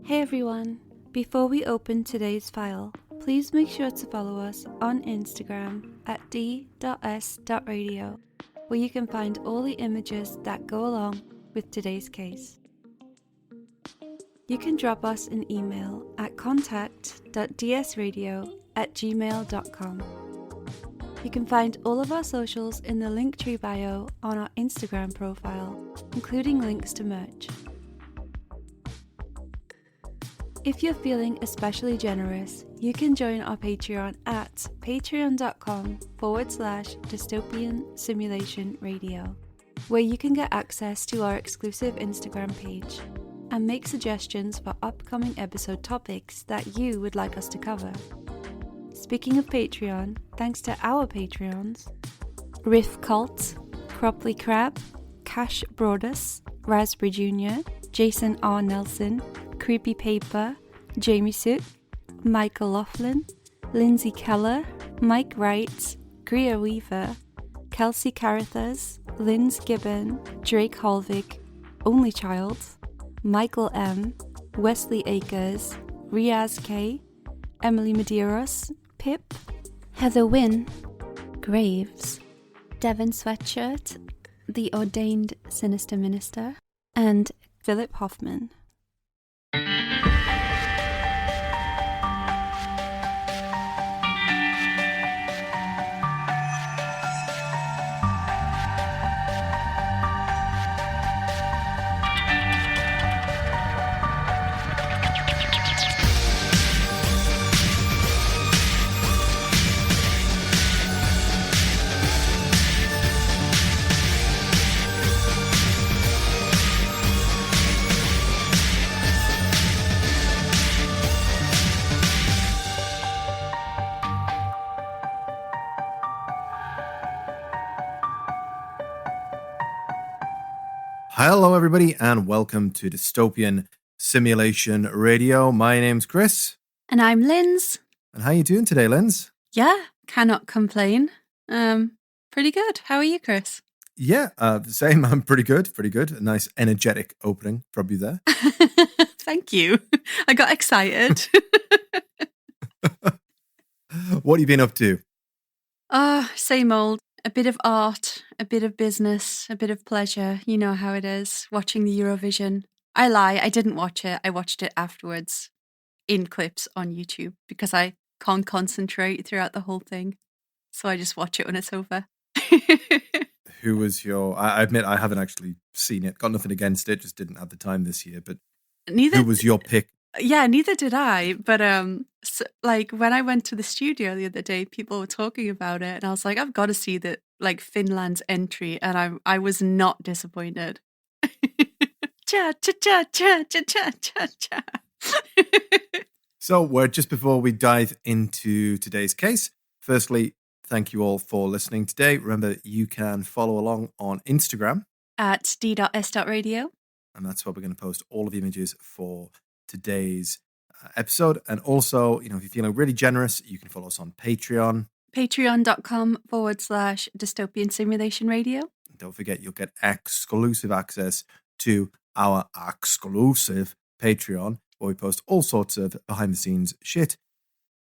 Hey everyone! Before we open today's file, please make sure to follow us on Instagram at d.s.radio, where you can find all the images that go along with today's case. You can drop us an email at contact.dsradio@gmail.com. You can find all of our socials in the Linktree bio on our Instagram profile, including links to merch. If you're feeling especially generous, you can join our Patreon at patreon.com/dystopian simulation radio, where you can get access to our exclusive Instagram page and make suggestions for upcoming episode topics that you would like us to cover. Speaking of Patreon, thanks to our Patreons, Riff Cult, Cropley Crab, Cash Broadus, Raspberry Jr., Jason R. Nelson, Creepy Paper, Jamie Sook, Michael Laughlin, Lindsay Keller, Mike Wright, Greer Weaver, Kelsey Carruthers, Linz Gibbon, Drake Holvig, Only Child, Michael M, Wesley Akers, Riaz K, Emily Medeiros, Pip, Heather Wynn, Graves, Devon Sweatshirt, The Ordained Sinister Minister, and Philip Hoffman. Hello, everybody, and welcome to Dystopian Simulation Radio. My name's Chris. And I'm Linz. And how are you doing today, Linz? Yeah, cannot complain. Pretty good. How are you, Chris? Yeah, the same. I'm pretty good. A nice energetic opening from you there. Thank you. I got excited. What have you been up to? Same old. A bit of art, a bit of business, a bit of pleasure. You know how it is, watching the Eurovision. I lie, I didn't watch it. I watched it afterwards in clips on YouTube because I can't concentrate throughout the whole thing. So I just watch it when it's over. Who was your... I admit I haven't actually seen it. Got nothing against it, just didn't have the time this year. But who was your pick? Yeah, neither did I. But so, like when I went to the studio the other day, people were talking about it, and I was like, I've got to see that, like Finland's entry, and I was not disappointed. Cha cha cha cha cha cha cha cha. So we're just before we dive into today's case. Firstly, thank you all for listening today. Remember, you can follow along on Instagram at d.s.radio, and that's where we're going to post all of the images for today's episode. And also, if you're feeling really generous, you can follow us on Patreon. Patreon.com/dystopian simulation radio. And don't forget, you'll get exclusive access to our exclusive Patreon, where we post all sorts of behind the scenes shit.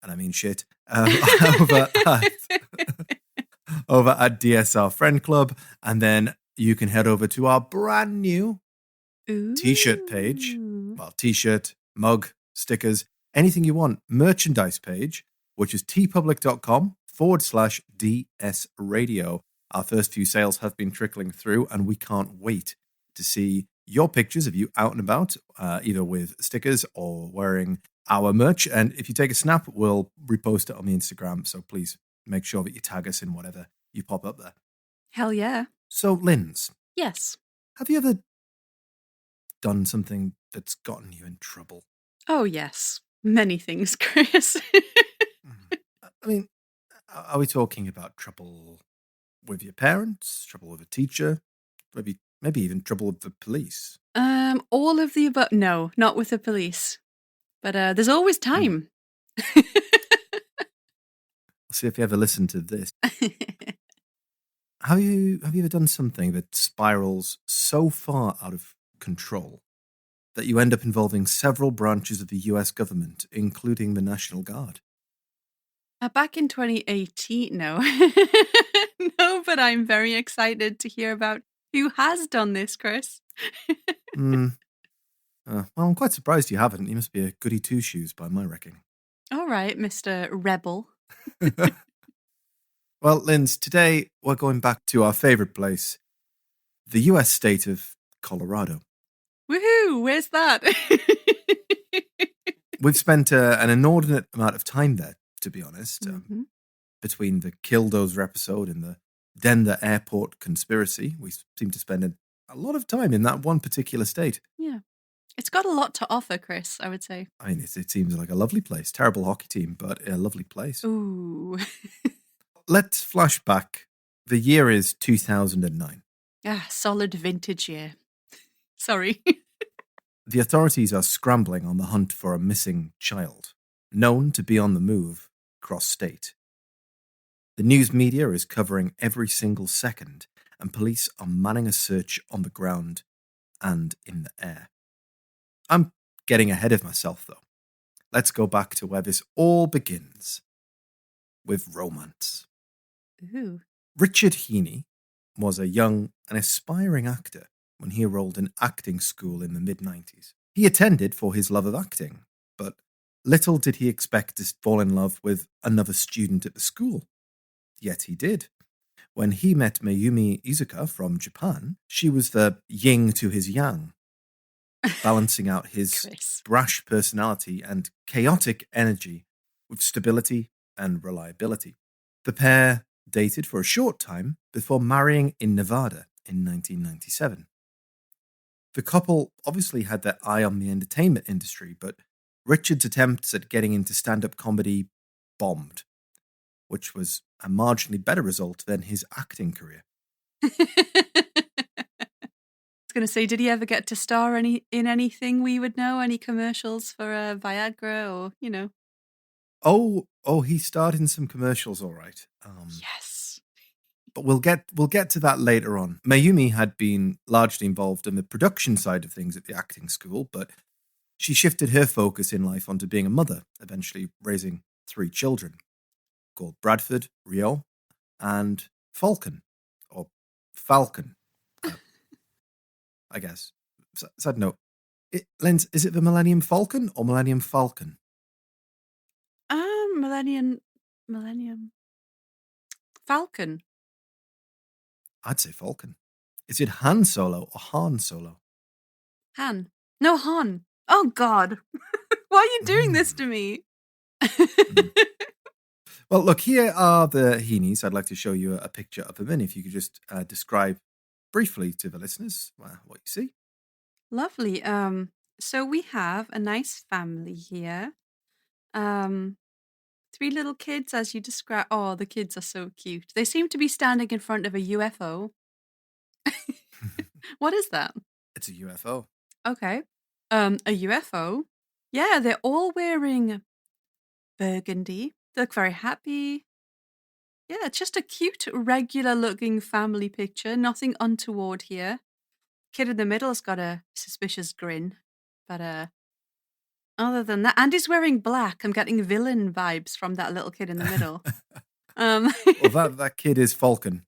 And I mean shit. Over at DSR Friend Club. And then you can head over to our brand new t-shirt page. Well, t-shirt, mug, stickers, anything you want. Merchandise page, which is tpublic.com/DS radio. Our first few sales have been trickling through, and we can't wait to see your pictures of you out and about, either with stickers or wearing our merch. And if you take a snap, we'll repost it on the Instagram. So please make sure that you tag us in whatever you pop up there. Hell yeah. So, Linz. Yes. Have you ever done something that's gotten you in trouble? Oh, yes. Many things, Chris. I mean, are we talking about trouble with your parents, trouble with a teacher, maybe even trouble with the police? All of the above. No, not with the police. But there's always time. We'll see if you ever listen to this. Have you ever done something that spirals so far out of control that you end up involving several branches of the US government, including the National Guard. Back in 2018, no. No, but I'm very excited to hear about who has done this, Chris. Well, I'm quite surprised you haven't. You must be a goody two-shoes by my reckoning. All right, Mr. Rebel. Well, Linz, today we're going back to our favourite place, the US state of Colorado. Woohoo! Where's that? We've spent an inordinate amount of time there, to be honest, between the Killdozer episode and the Denver airport conspiracy. We seem to spend a lot of time in that one particular state. Yeah. It's got a lot to offer, Chris, I would say. I mean, it seems like a lovely place. Terrible hockey team, but a lovely place. Ooh. Let's flash back. The year is 2009. Solid vintage year. Sorry. The authorities are scrambling on the hunt for a missing child, known to be on the move cross-state. The news media is covering every single second, and police are manning a search on the ground and in the air. I'm getting ahead of myself, though. Let's go back to where this all begins, with romance. Ooh. Richard Heene was a young and aspiring actor when he enrolled in acting school in the mid-90s. He attended for his love of acting, but little did he expect to fall in love with another student at the school. Yet he did. When he met Mayumi Izuka from Japan, she was the yin to his yang, balancing out his brash personality and chaotic energy with stability and reliability. The pair dated for a short time before marrying in Nevada in 1997. The couple obviously had their eye on the entertainment industry, but Richard's attempts at getting into stand-up comedy bombed, which was a marginally better result than his acting career. I was going to say, did he ever get to star in anything we would know? Any commercials for Viagra or, you know? Oh, he starred in some commercials, all right. Yes. But we'll get to that later on. Mayumi had been largely involved in the production side of things at the acting school, but she shifted her focus in life onto being a mother, eventually raising 3 children, called Bradford, Rio, and Falcon, or Falcon, I guess. Side note, Linz, is it the Millennium Falcon or Millennium Falcon? Millennium Falcon. I'd say Falcon. Is it Han Solo or Han Solo? Han. No, Han. Oh, God. Why are you doing this to me? Well, look, here are the Heenes. I'd like to show you a picture of them, and if you could just describe briefly to the listeners what you see. Lovely. So we have a nice family here. 3 little kids, as you describe. Oh, the kids are so cute. They seem to be standing in front of a UFO. What is that? It's a UFO. Okay. A UFO. Yeah, they're all wearing burgundy. They look very happy. Yeah, it's just a cute, regular-looking family picture. Nothing untoward here. Kid in the middle's got a suspicious grin. But other than that, and he's wearing black. I'm getting villain vibes from that little kid in the middle. Well, that kid is Falcon.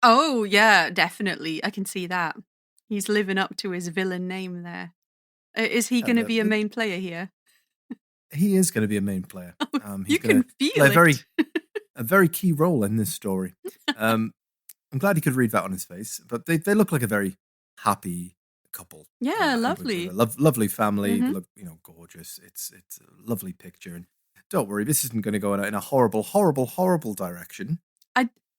Oh, yeah, definitely. I can see that. He's living up to his villain name there. Is he going to be a main player here? He is going to be a main player. He's you can feel play it. a very key role in this story. I'm glad he could read that on his face, but they look like a very happy couple. Yeah, lovely. Lovely family. They look, gorgeous. It's a lovely picture. And don't worry, this isn't going to go in a horrible, horrible, horrible direction.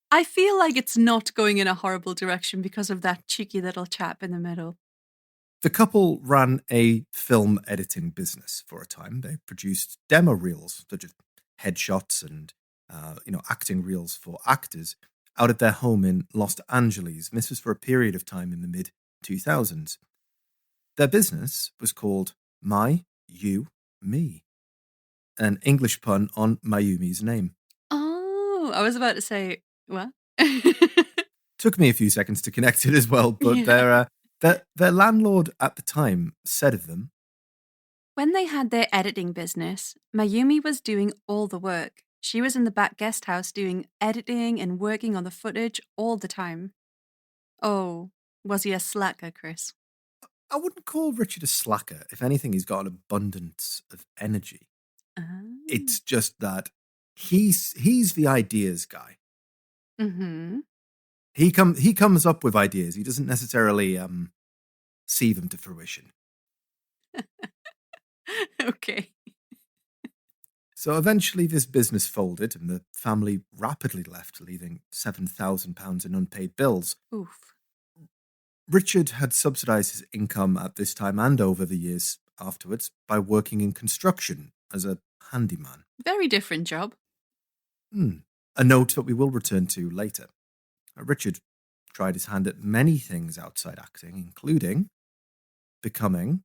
I feel like it's not going in a horrible direction because of that cheeky little chap in the middle. The couple ran a film editing business for a time. They produced demo reels, such as headshots and acting reels for actors, out of their home in Los Angeles. And this was for a period of time in the mid-2000s. Their business was called My, You, Me, an English pun on Mayumi's name. Oh, I was about to say, what? Took me a few seconds to connect it as well, but their landlord at the time said of them, When they had their editing business, Mayumi was doing all the work. She was in the back guest house doing editing and working on the footage all the time. Oh, was he a slacker, Chris? I wouldn't call Richard a slacker. If anything, he's got an abundance of energy. It's just that he's the ideas guy. Mm-hmm. He comes up with ideas. He doesn't necessarily see them to fruition. Okay. So eventually this business folded and the family rapidly left, leaving £7,000 in unpaid bills. Oof. Richard had subsidised his income at this time and over the years afterwards by working in construction as a handyman. Very different job. A note that we will return to later. Richard tried his hand at many things outside acting, including becoming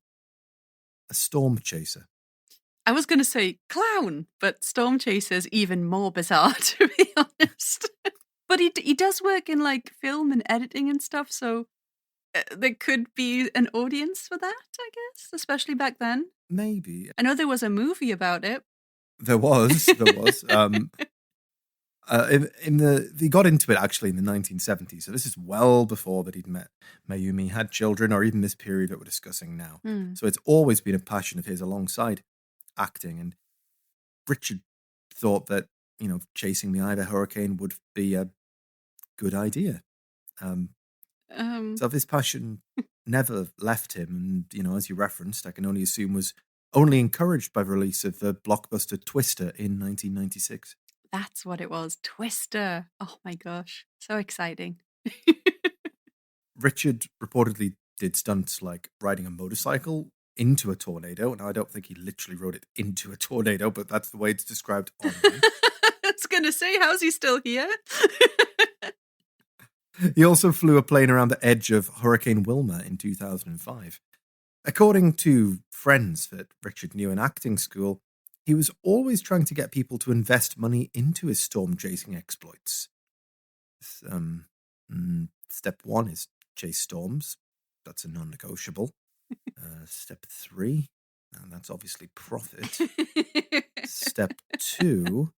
a storm chaser. I was going to say clown, but storm chaser's even more bizarre, to be honest. But he does work in like film and editing and stuff, so there could be an audience for that, I guess, especially back then. Maybe. I know there was a movie about it. There was. He got into it actually in the 1970s, so this is well before that he'd met Mayumi, had children, or even this period that we're discussing now. So it's always been a passion of his alongside acting, and Richard thought that, chasing the eye of a hurricane would be a good idea. So this passion never left him, and, as you referenced, I can only assume was only encouraged by the release of the blockbuster Twister in 1996. That's what it was. Twister. Oh my gosh. So exciting. Richard reportedly did stunts like riding a motorcycle into a tornado. Now, I don't think he literally rode it into a tornado, but that's the way it's described online. I was going to say, how's he still here? He also flew a plane around the edge of Hurricane Wilma in 2005. According to friends that Richard knew in acting school, he was always trying to get people to invest money into his storm-chasing exploits. Step 1 is chase storms. That's a non-negotiable. Step 3, and that's obviously profit. Step 2,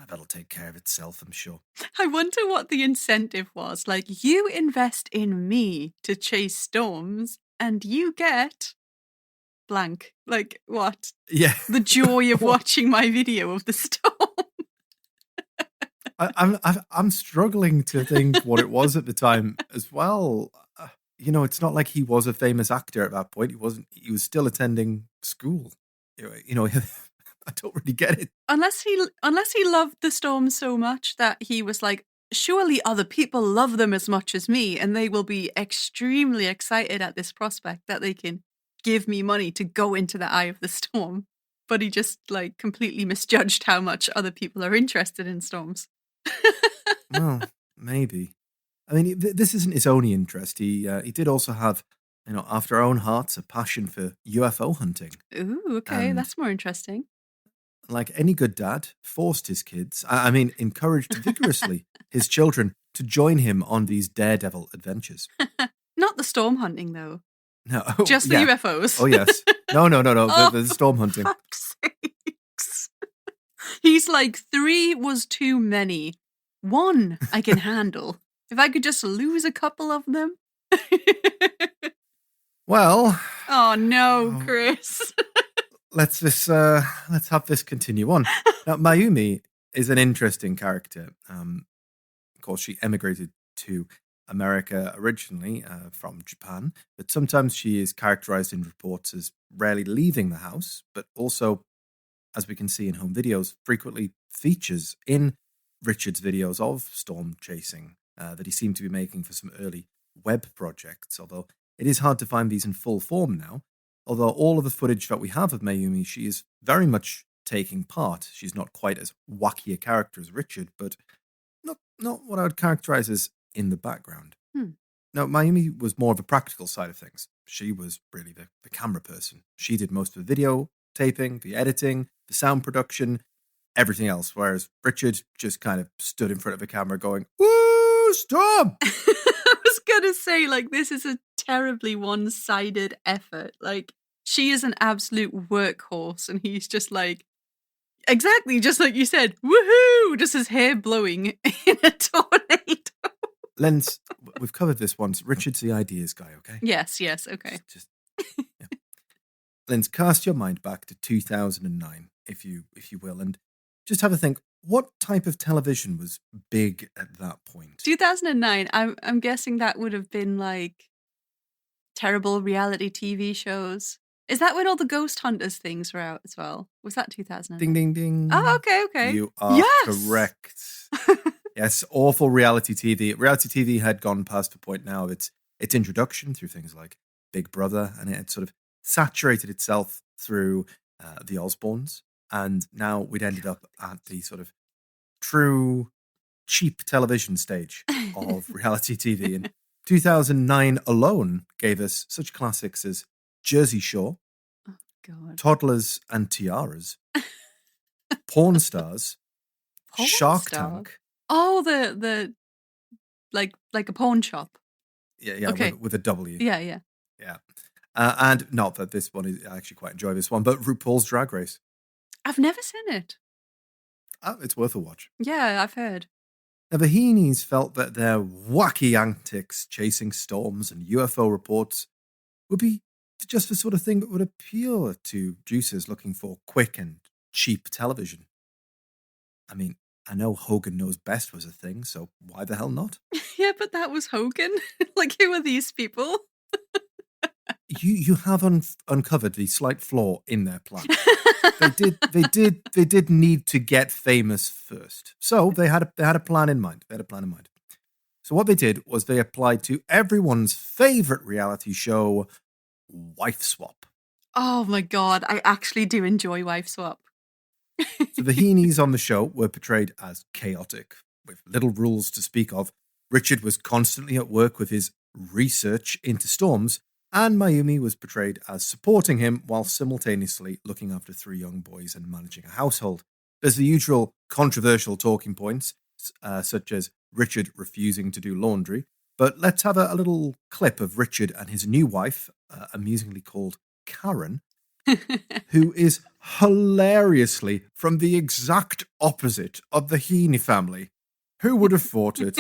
that'll take care of itself, I'm sure. I wonder what the incentive was. Like, you invest in me to chase storms, and you get blank. Like, what? Yeah. The joy of watching my video of the storm. I'm struggling to think what it was at the time as well. It's not like he was a famous actor at that point. He was still attending school. I don't really get it. Unless he loved the storm so much that he was like, surely other people love them as much as me, and they will be extremely excited at this prospect that they can give me money to go into the eye of the storm. But he just like completely misjudged how much other people are interested in storms. Well, maybe. I mean, this isn't his only interest. He did also have, after our own hearts, a passion for UFO hunting. Ooh, okay, And that's more interesting. like any good dad, forced his kids, encouraged vigorously his children to join him on these daredevil adventures. Not the storm hunting, though. No, Just the UFOs. Oh, yes. No. The storm hunting. Fuck's sakes. He's like, 3 was too many. 1 I can handle. If I could just lose a couple of them. Well. Oh no, Chris. Let's have this continue on. Now, Mayumi is an interesting character. Of course, she emigrated to America originally from Japan, but sometimes she is characterized in reports as rarely leaving the house, but also, as we can see in home videos, frequently features in Richard's videos of storm chasing that he seemed to be making for some early web projects, although it is hard to find these in full form now. Although all of the footage that we have of Mayumi, she is very much taking part. She's not quite as wacky a character as Richard, but not what I would characterize as in the background. Now, Mayumi was more of a practical side of things. She was really the camera person. She did most of the video taping, the editing, the sound production, everything else, whereas Richard just kind of stood in front of the camera going, "Woo, storm!" I was going to say, like, this is a terribly one-sided effort. Like, she is an absolute workhorse, and he's just like, exactly, just like you said, woohoo! Just his hair blowing in a tornado. Linz, we've covered this once. Richard's the ideas guy, okay? Yes, okay. Just yeah. Linz, cast your mind back to 2009, if you will, and just have a think. What type of television was big at that point? 2009. I'm guessing that would have been like terrible reality TV shows. Is that when all the Ghost Hunters things were out as well? Was that 2009? Ding, ding, ding. Oh, okay. You are correct. Yes, awful reality TV. Reality TV had gone past the point now of its introduction through things like Big Brother, and it had sort of saturated itself through the Osbournes, and now we'd ended up at the sort of true cheap television stage of reality TV. And 2009 alone gave us such classics as Jersey Shore, God. Toddlers and Tiaras, Porn Stars, Shark Tank. Oh, the like a pawn shop. Yeah, okay. with a W. Yeah. And not that this one is, I actually quite enjoy this one, but RuPaul's Drag Race. I've never seen it. Oh, it's worth a watch. Yeah, I've heard. Now, the Heenes felt that their wacky antics chasing storms and UFO reports would be just the sort of thing that would appeal to producers looking for quick and cheap television. I mean, I know Hogan Knows Best was a thing, so why the hell not? Yeah, but that was Hogan. Like, who are these people? You have uncovered the slight flaw in their plan. They did need to get famous first, so they had a plan in mind. So what they did was they applied to everyone's favorite reality show, Wife Swap. Oh my God, I actually do enjoy Wife Swap. So the Heenes on the show were portrayed as chaotic, with little rules to speak of. Richard was constantly at work with his research into storms, and Mayumi was portrayed as supporting him while simultaneously looking after 3 young boys and managing a household. There's the usual controversial talking points, such as Richard refusing to do laundry, but let's have a little clip of Richard and his new wife, amusingly called Karen, who is hilariously from the exact opposite of the Heene family. Who would have thought it?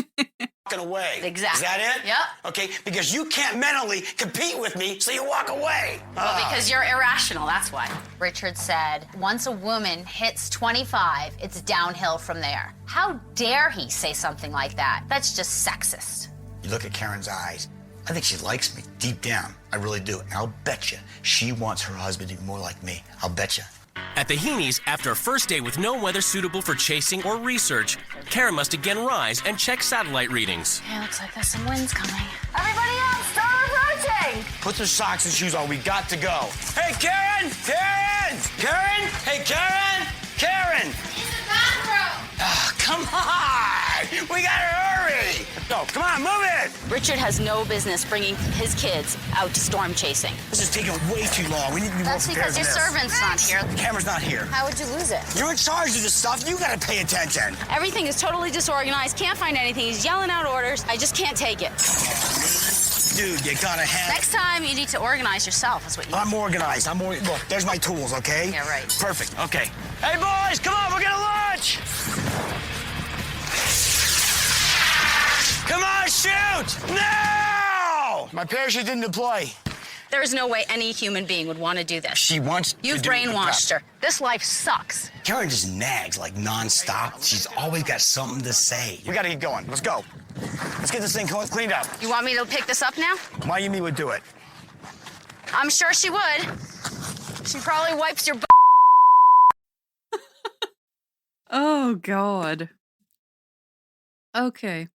Away. Exactly. Is that it? Yeah. Okay, because you can't mentally compete with me, so you walk away. Well, because you're irrational, that's why. Richard said, once a woman hits 25, it's downhill from there. How dare he say something like that? That's just sexist. You look at Karen's eyes. I think she likes me deep down. I really do. And I'll bet you she wants her husband to be more like me. I'll bet you. At the Heenes, after a first day with no weather suitable for chasing or research, Karen must again rise and check satellite readings. Yeah, looks like there's some winds coming. Everybody else, start approaching! Put the socks and shoes on. We got to go. Hey, Karen! Karen! Karen! Hey, Karen! Karen! In the bathroom! Oh, come on! We gotta hurry! Go, come on, move it! Richard has no business bringing his kids out to storm chasing. This is taking way too long. We need to be more That's prepared because your than this. servant's not here. The camera's not here. How would you lose it? You're in charge of this stuff. You gotta pay attention. Everything is totally disorganized. Can't find anything. He's yelling out orders. I just can't take it. Dude, you gotta have... Next time, you need to organize yourself, is what you I'm organized. Look, there's my tools, okay? Yeah, right. Perfect. Okay. Hey, boys, come on, we're gonna lunch! Come on, shoot! No! My parachute didn't deploy. There is no way any human being would want to do this. She wants You've to do brainwashed her. This life sucks. Karen just nags like nonstop. She's always got something to say. We gotta get going. Let's go. Let's get this thing cleaned up. You want me to pick this up now? Mayumi would do it. I'm sure she would. She probably wipes your butt. Oh, God. Okay.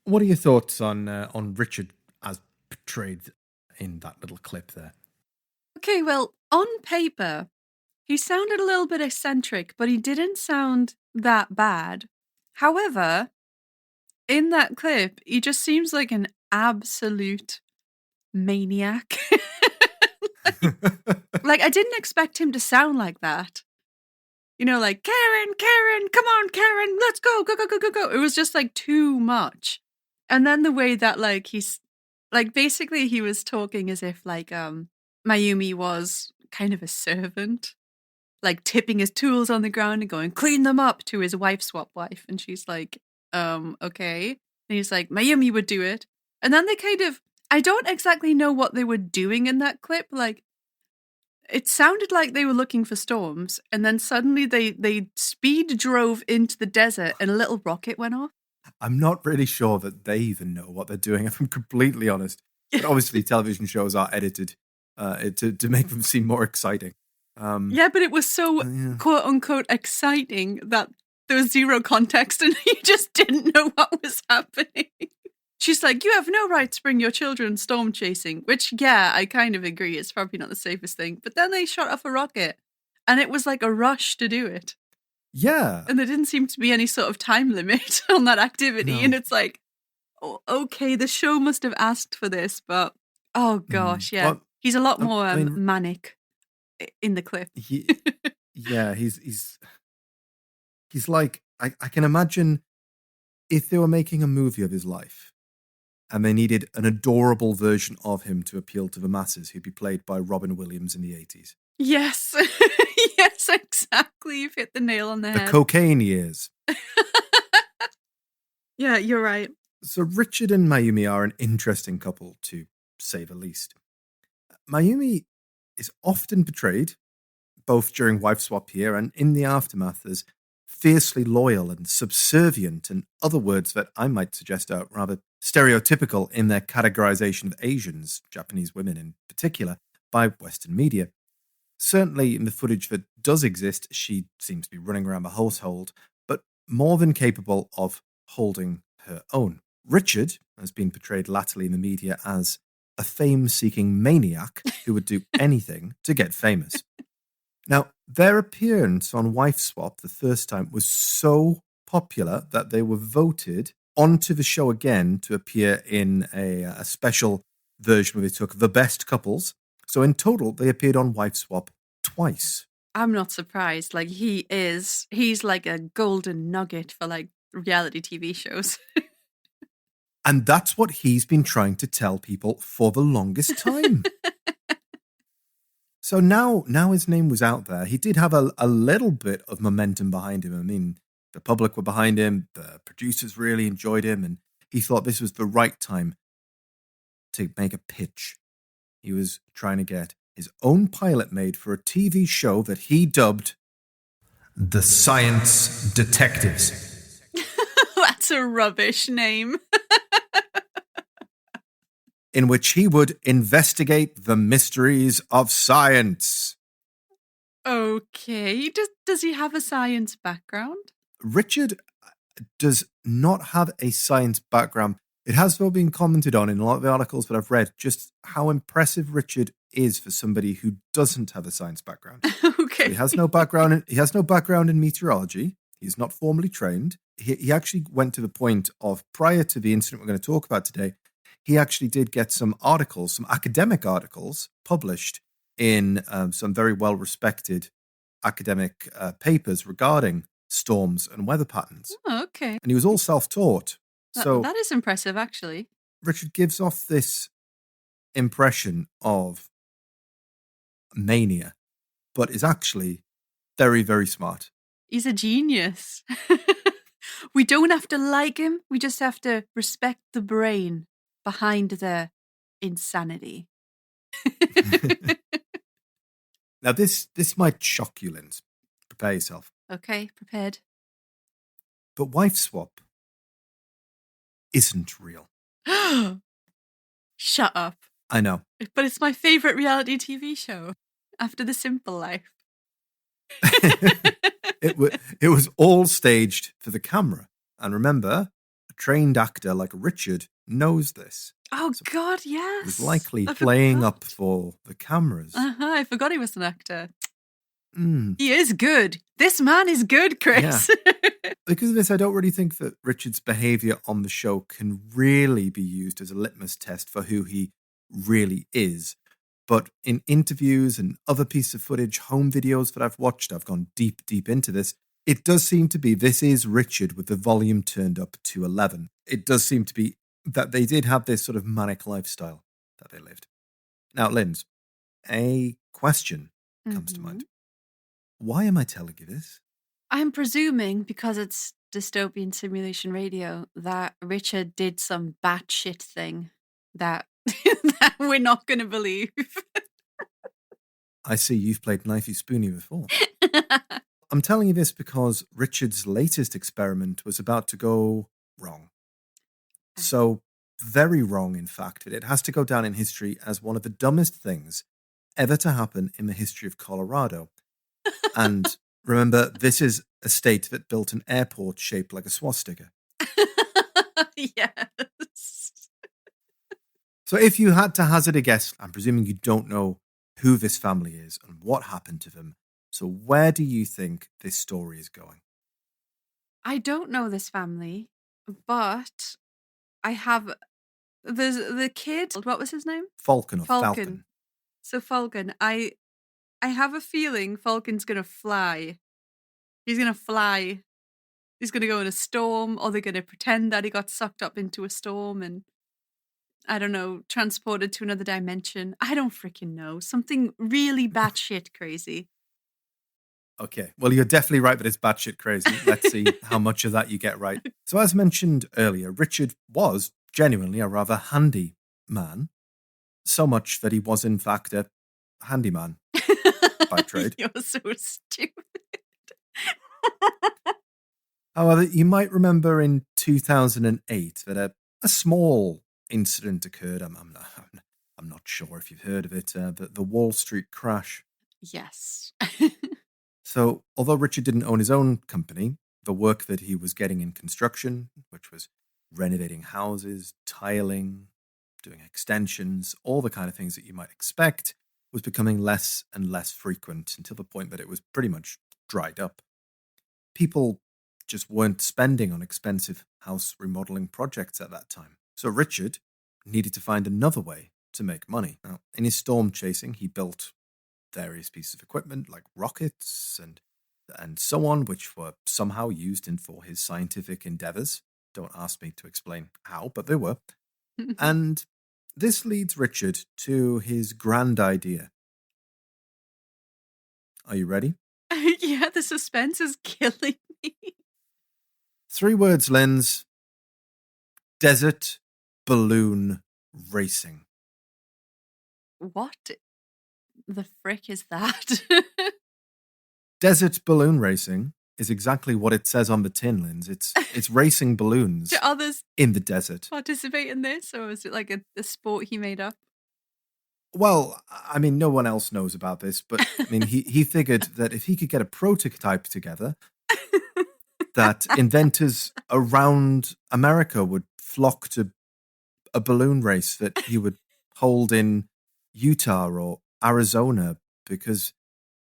What are your thoughts on Richard as portrayed in that little clip there? Okay, well, on paper, he sounded a little bit eccentric, but he didn't sound that bad. However, in that clip, he just seems like an absolute maniac. like, I didn't expect him to sound like that. You know, like, Karen, come on, Karen, let's go. It was just like too much. And then the way that like he's like basically he was talking as if like Mayumi was kind of a servant, like tipping his tools on the ground and going, clean them up, to his wife swap wife. And she's like, okay. And he's like, Mayumi would do it. And then they kind of, I don't exactly know what they were doing in that clip. Like, it sounded like they were looking for storms, and then suddenly they speed drove into the desert and a little rocket went off. I'm not really sure that they even know what they're doing, if I'm completely honest. But obviously, television shows are edited to make them seem more exciting. Yeah, but it was so quote unquote exciting that there was zero context and you just didn't know what was happening. She's like, you have no right to bring your children storm chasing, which, yeah, I kind of agree. It's probably not the safest thing. But then they shot off a rocket and it was like a rush to do it. Yeah. And there didn't seem to be any sort of time limit on that activity. No. And it's like, oh, okay, the show must have asked for this, but oh gosh, yeah. Well, he's a lot more manic in the clip. Yeah, he's like, I can imagine if they were making a movie of his life and they needed an adorable version of him to appeal to the masses, he'd be played by Robin Williams in the 80s. Yes. Yes, exactly. You've hit the nail on the head. The cocaine years. Yeah, you're right. So Richard and Mayumi are an interesting couple, to say the least. Mayumi is often portrayed, both during Wife Swap here and in the aftermath, as fiercely loyal and subservient, and other words that I might suggest are rather stereotypical in their categorization of Asians, Japanese women in particular, by Western media. Certainly in the footage that does exist, she seems to be running around the household, but more than capable of holding her own. Richard has been portrayed latterly in the media as a fame-seeking maniac who would do anything to get famous. Now, their appearance on Wife Swap the first time was so popular that they were voted onto the show again to appear in a special version where they took the best couples. So in total, they appeared on Wife Swap twice. I'm not surprised. Like, he's like a golden nugget for like reality TV shows. And that's what he's been trying to tell people for the longest time. So now his name was out there. He did have a little bit of momentum behind him. I mean, the public were behind him. The producers really enjoyed him. And he thought this was the right time to make a pitch. He was trying to get his own pilot made for a TV show that he dubbed The Science Detectives. That's a rubbish name. In which he would investigate the mysteries of science. Okay. Does he have a science background? Richard does not have a science background. It has though been commented on in a lot of the articles that I've read, just how impressive Richard is for somebody who doesn't have a science background. Okay. So he has no background in meteorology. He's not formally trained. He actually went to the point of, prior to the incident we're going to talk about today, he actually did get some articles, some academic articles published in some very well-respected academic papers regarding storms and weather patterns. Oh, okay. And he was all self-taught. That is impressive, actually. Richard gives off this impression of mania, but is actually very, very smart. He's a genius. We don't have to like him. We just have to respect the brain behind the insanity. Now, this might shock you, Linz. Prepare yourself. Okay, prepared. But Wife Swap isn't real. Shut up. I know. But it's my favourite reality TV show after The Simple Life. It was all staged for the camera. And remember, a trained actor like Richard knows this. Oh, so God, yes. He was likely playing up for the cameras. I forgot he was an actor. He is good. This man is good, Chris. Yeah. Because of this, I don't really think that Richard's behaviour on the show can really be used as a litmus test for who he really is. But in interviews and other pieces of footage, home videos that I've watched, I've gone deep into this. It does seem to be this is Richard with the volume turned up to 11. It does seem to be that they did have this sort of manic lifestyle that they lived. Now, Linz, a question comes to mind. Why am I telling you this? I'm presuming because it's dystopian simulation radio that Richard did some batshit thing that that we're not going to believe. I see you've played Knifey Spoony before. I'm telling you this because Richard's latest experiment was about to go wrong. So very wrong, in fact. It has to go down in history as one of the dumbest things ever to happen in the history of Colorado. And remember, this is a state that built an airport shaped like a swastika. Yes. So if you had to hazard a guess, I'm presuming you don't know who this family is and what happened to them. So where do you think this story is going? I don't know this family, but I have the kid. What was his name? Falcon or Falcon. So Falcon, I have a feeling Falcon's gonna fly. He's gonna fly. He's gonna go in a storm, or they're gonna pretend that he got sucked up into a storm and, I don't know, transported to another dimension. I don't freaking know. Something really batshit crazy. Okay, well, you're definitely right that it's batshit crazy. Let's see how much of that you get right. So as mentioned earlier, Richard was genuinely a rather handy man. So much that he was, in fact, a handyman by trade. You're so stupid. However, you might remember in 2008 that a small incident occurred. I'm not sure if you've heard of it, the Wall Street crash. Yes. So, although Richard didn't own his own company, the work that he was getting in construction, which was renovating houses, tiling, doing extensions, all the kind of things that you might expect, was becoming less and less frequent until the point that it was pretty much dried up. People just weren't spending on expensive house remodeling projects at that time. So Richard needed to find another way to make money. Now, in his storm chasing, he built various pieces of equipment like rockets and so on, which were somehow used for his scientific endeavors. Don't ask me to explain how, but they were. And this leads Richard to his grand idea. Are you ready? Yeah, the suspense is killing me. 3 words, Linz. Desert balloon racing. What the frick is that? Desert balloon racing is exactly what it says on the tin, Linz. It's racing balloons Do others in the desert. participate in this, or is it like a sport he made up? Well, I mean, no one else knows about this, but I mean, he figured that if he could get a prototype together, that inventors around America would flock to a balloon race that he would hold in Utah or Arizona, because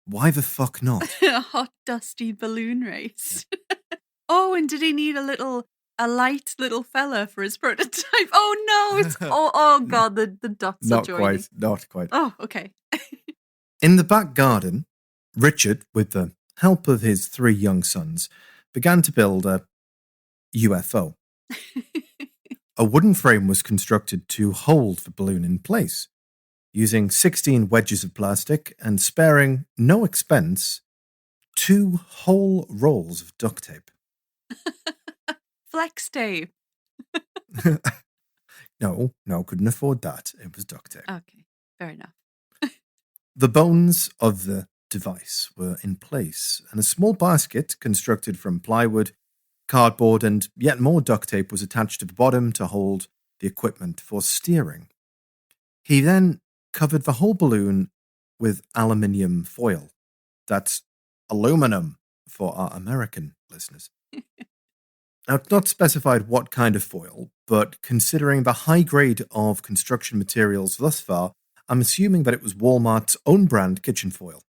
why the fuck not? A hot, dusty balloon race. Oh, and did he need a light little fella for his prototype? Oh no, it's oh god, the dots are joining. Not quite. Oh, okay. In the back garden, Richard, with the help of his 3 young sons, began to build a UFO. A wooden frame was constructed to hold the balloon in place, using 16 wedges of plastic and sparing no expense, 2 whole rolls of duct tape. Flex tape. No, couldn't afford that. It was duct tape. Okay, fair enough. The bones of the device were in place, and a small basket constructed from plywood, cardboard, and yet more duct tape was attached to the bottom to hold the equipment for steering. He then covered the whole balloon with aluminium foil. That's aluminum for our American listeners. Now, it's not specified what kind of foil, but considering the high grade of construction materials thus far, I'm assuming that it was Walmart's own brand kitchen foil.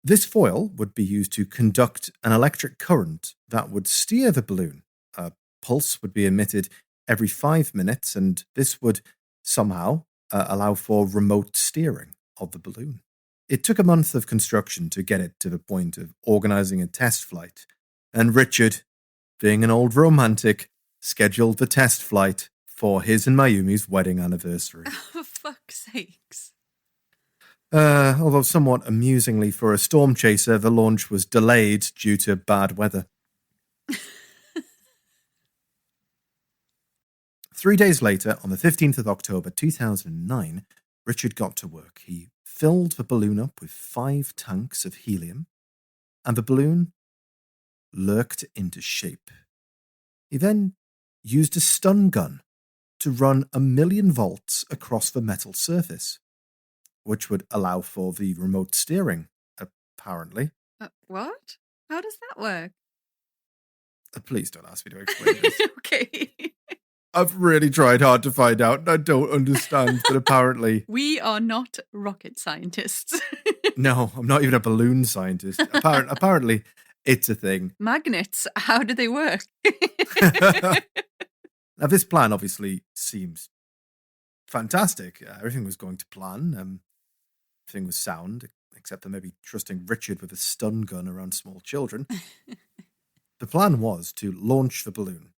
This foil would be used to conduct an electric current that would steer the balloon. A pulse would be emitted every 5 minutes, and this would somehow allow for remote steering of the balloon. It took a month of construction to get it to the point of organizing a test flight, and Richard, being an old romantic, scheduled the test flight for his and Mayumi's wedding anniversary. For fuck's sakes. Although somewhat amusingly for a storm chaser, the launch was delayed due to bad weather. 3 days later, on the 15th of October 2009, Richard got to work. He filled the balloon up with 5 tanks of helium, and the balloon lurked into shape. He then used a stun gun to run 1,000,000 volts across the metal surface, which would allow for the remote steering, apparently. What? How does that work? Please don't ask me to explain this. Okay. I've really tried hard to find out, and I don't understand, but apparently... We are not rocket scientists. No, I'm not even a balloon scientist. Apparently, it's a thing. Magnets, how do they work? Now, this plan obviously seems fantastic. Everything was going to plan. Everything was sound, except for maybe trusting Richard with a stun gun around small children. The plan was to launch the balloon,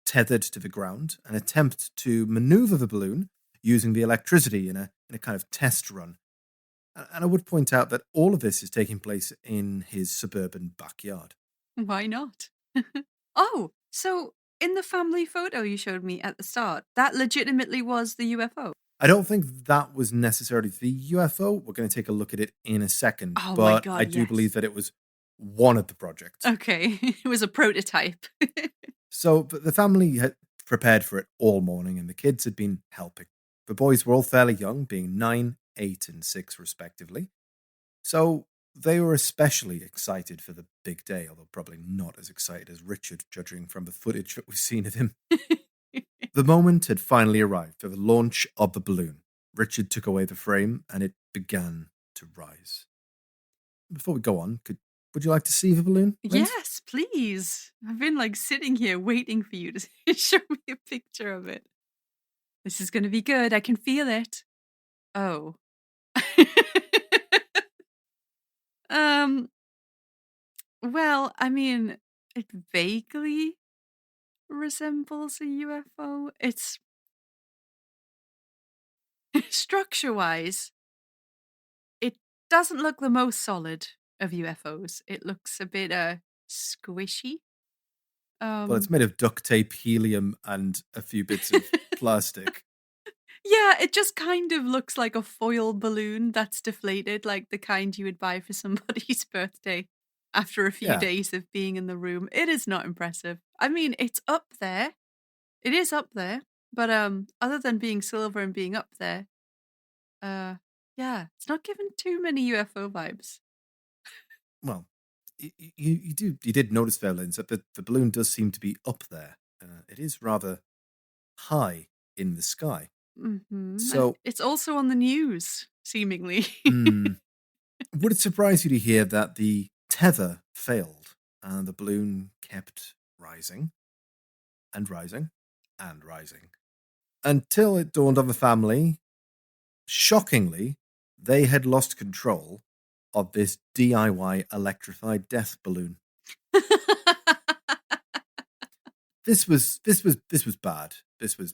tethered to the ground, and attempt to maneuver the balloon using the electricity in a kind of test run. And I would point out that all of this is taking place in his suburban backyard. Why not? Oh, so in the family photo you showed me at the start, that legitimately was the UFO. I don't think that was necessarily the UFO. We're going to take a look at it in a second. Oh but my God, I do yes. believe that it was one of the projects. Okay, it was a prototype. So the family had prepared for it all morning, and the kids had been helping. The boys were all fairly young, being 9, 8, and 6 respectively. So they were especially excited for the big day, although probably not as excited as Richard, judging from the footage that we've seen of him. The moment had finally arrived for the launch of the balloon. Richard took away the frame, and it began to rise. Before we go on, would you like to see the balloon, Linz? Yes, please. I've been sitting here waiting for you to show me a picture of it. This is going to be good. I can feel it. Oh. Well, I mean, it vaguely resembles a UFO. It's structure-wise, it doesn't look the most solid of UFOs. It looks a bit squishy. Well, it's made of duct tape, helium, and a few bits of plastic. Yeah, it just kind of looks like a foil balloon that's deflated, like the kind you would buy for somebody's birthday after a few days of being in the room. It is not impressive. I mean, it's up there. It is up there. But other than being silver and being up there, yeah, it's not giving too many UFO vibes. Well, you did notice there, Linz, that the balloon does seem to be up there. It is rather high in the sky. Mm-hmm. So And it's also on the news, seemingly. would it surprise you to hear that the tether failed and the balloon kept rising and rising and rising until it dawned on the family, shockingly, they had lost control of this DIY electrified death balloon. This was bad. This was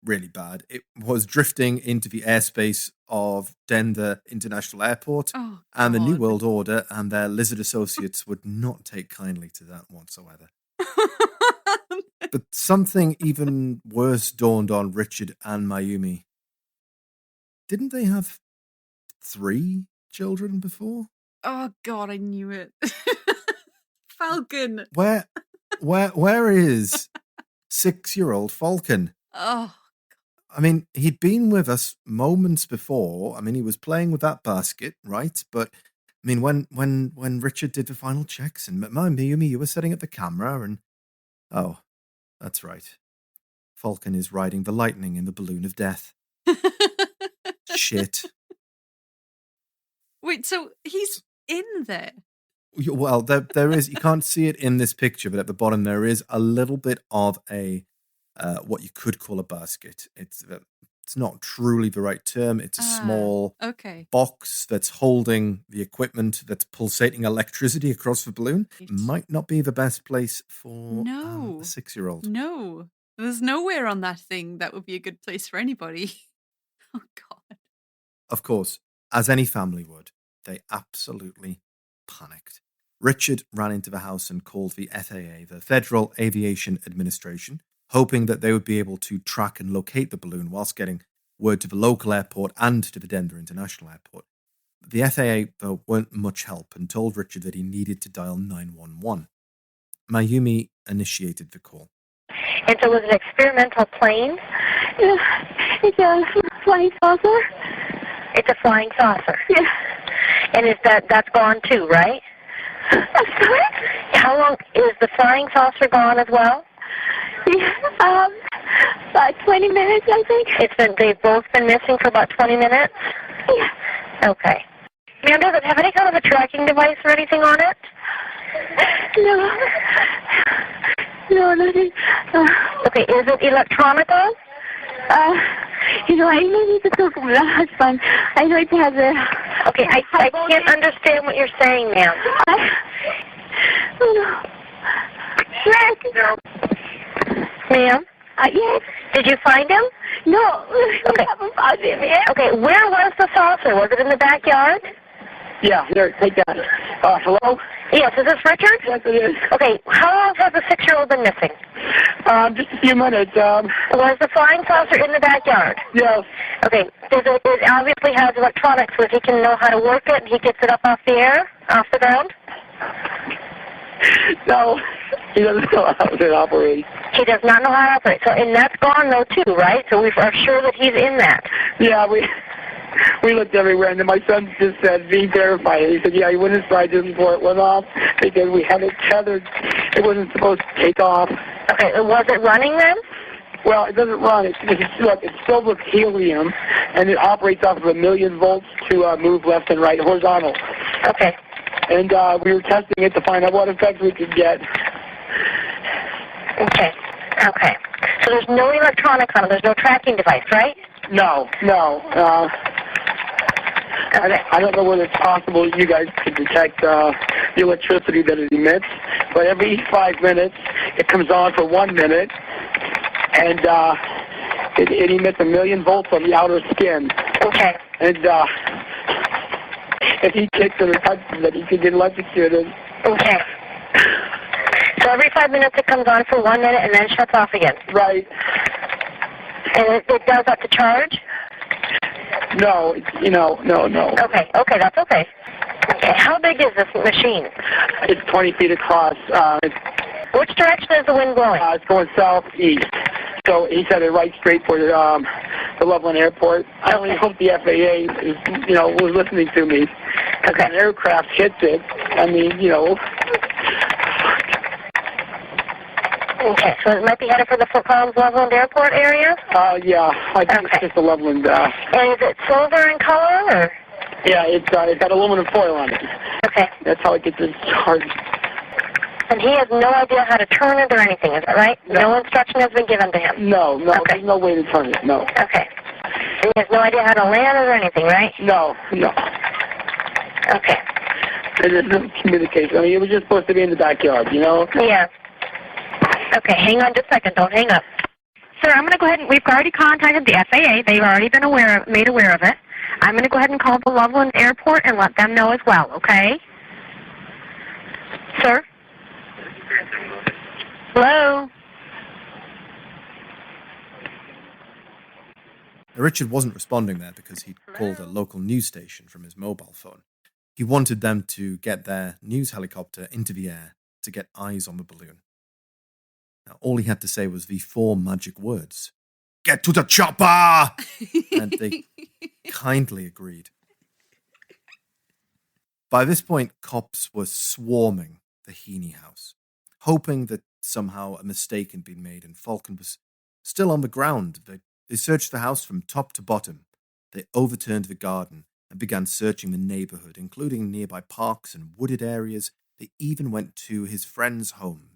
really bad. It was drifting into the airspace of Denver International Airport, Oh, and the New God. World Order and their lizard associates would not take kindly to that whatsoever. But something even worse dawned on Richard and Mayumi. Didn't they have 3 children before? Oh, God, I knew it. Falcon. Where is 6-year-old Falcon? Oh, I mean, he'd been with us moments before. I mean, he was playing with that basket, right? But I mean, when Richard did the final checks, and Mayumi, you were setting up the camera, and oh, that's right. Falcon is riding the lightning in the balloon of death. Shit. Wait, so he's in there? Well, there is. You can't see it in this picture, but at the bottom there is a little bit of a what you could call a basket. It's not truly the right term. It's a small Okay. box that's holding the equipment that's pulsating electricity across the balloon. Right. Might not be the best place for No. a 6-year-old. No. There's nowhere on that thing that would be a good place for anybody. Oh, God. Of course, As any family would, they absolutely panicked. Richard ran into the house and called the FAA, the Federal Aviation Administration, hoping that they would be able to track and locate the balloon whilst getting word to the local airport and to the Denver International Airport. The FAA, though, weren't much help and told Richard that he needed to dial 911. Mayumi initiated the call. And so was it an experimental plane? Yeah, it's a flying saucer. It's a flying saucer? Yeah. And that's gone too, right? That's correct. How long is the flying saucer gone as well? Yeah, about 20 minutes, I think. They've both been missing for about 20 minutes? Yeah. Okay. Ma'am, does it have any kind of a tracking device or anything on it? No. No, nothing. Okay, is it electronica? I need to talk with my husband. I know it has a... Okay, I can't understand what you're saying, ma'am. Ma'am? Yes. Did you find him? No, okay. I haven't found him yet. Okay, where was the saucer? Was it in the backyard? Yeah, here, take that. Hello? Yes, is this Richard? Yes, it is. Okay, how long has the 6-year-old been missing? Just a few minutes. Was the flying saucer in the backyard? Yes. Okay, it obviously has electronics so he can know how to work it and he gets it up off the air, off the ground? No, he doesn't know how to operate. He does not know how to operate. So, and that's gone though too, right? So we are sure that he's in that. Yeah, we looked everywhere, and then my son just said, being terrified. He said, yeah, he went inside just before it went off because we had it tethered. It wasn't supposed to take off. Okay, was it running then? Well, it doesn't run. It's filled with helium, and it operates off of 1 million volts to move left and right horizontal. Okay. And we were testing it to find out what effect we could get. Okay. Okay. So there's no electronics on it. There's no tracking device, right? No. Okay. I don't know whether it's possible you guys could detect the electricity that it emits, but every 5 minutes it comes on for 1 minute, and it emits 1 million volts on the outer skin. Okay. And if he kicks it or touches it, he could get electrocuted. Okay. So every 5 minutes it comes on for 1 minute and then shuts off again? Right. And it does that to charge? No, no. Okay, that's okay. Okay, how big is this machine? It's 20 feet across. Which direction is the wind blowing? It's going southeast. So he said it right straight for the Loveland Airport. I only hope the FAA is, was listening to me. Because an aircraft hits it, Okay, so it might be headed for the Fort Collins Loveland Airport area? Yeah, I think it's just the Loveland. And is it silver in color, or? Yeah, it's got aluminum foil on it. Okay. That's how it gets its charge. And he has no idea how to turn it or anything, is that right? No instruction has been given to him? No, okay. There's no way to turn it, no. Okay. And he has no idea how to land it or anything, right? No. Okay. There's no communication. It was just supposed to be in the backyard, Yeah. Okay, hang on just a second. Don't hang up. Sir, I'm going to go ahead and we've already contacted the FAA. They've already been made aware of it. I'm going to go ahead and call the Loveland Airport and let them know as well, okay? Sir? Hello? Richard wasn't responding there because he'd called a local news station from his mobile phone. He wanted them to get their news helicopter into the air to get eyes on the balloon. Now, all he had to say was the 4 magic words. Get to the chopper! And they kindly agreed. By this point, cops were swarming the Heene house, hoping that somehow a mistake had been made and Falcon was still on the ground. They searched the house from top to bottom. They overturned the garden and began searching the neighborhood, including nearby parks and wooded areas. They even went to his friend's home.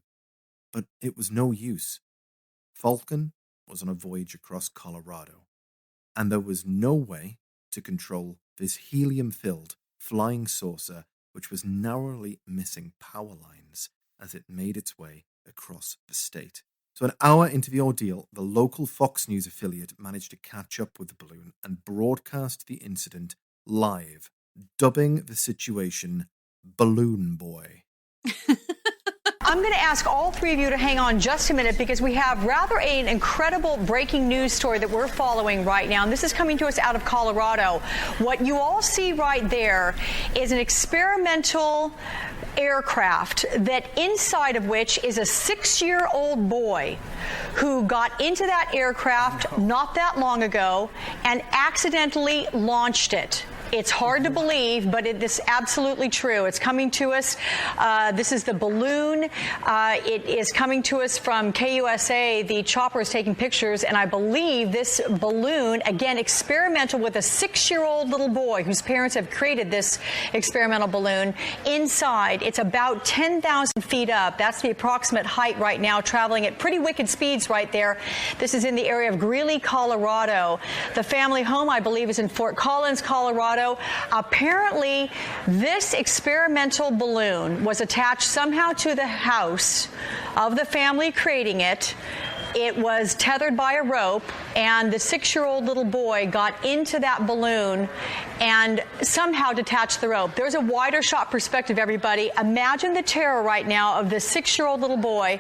But it was no use. Falcon was on a voyage across Colorado, and there was no way to control this helium-filled flying saucer which was narrowly missing power lines as it made its way across the state. So an hour into the ordeal, the local Fox News affiliate managed to catch up with the balloon and broadcast the incident live, dubbing the situation Balloon Boy. I'm going to ask all three of you to hang on just a minute because we have rather an incredible breaking news story that we're following right now. And this is coming to us out of Colorado. What you all see right there is an experimental aircraft that inside of which is a 6-year-old boy who got into that aircraft not that long ago and accidentally launched it. It's hard to believe, but it is absolutely true. It's coming to us. This is the balloon. It is coming to us from KUSA. The chopper is taking pictures, and I believe this balloon, again, experimental with a 6-year-old little boy whose parents have created this experimental balloon. Inside, it's about 10,000 feet up. That's the approximate height right now, traveling at pretty wicked speeds right there. This is in the area of Greeley, Colorado. The family home, I believe, is in Fort Collins, Colorado. Apparently, this experimental balloon was attached somehow to the house of the family creating it. It was tethered by a rope, and the 6-year-old little boy got into that balloon and somehow detached the rope. There's a wider shot perspective, everybody. Imagine the terror right now of this 6-year-old little boy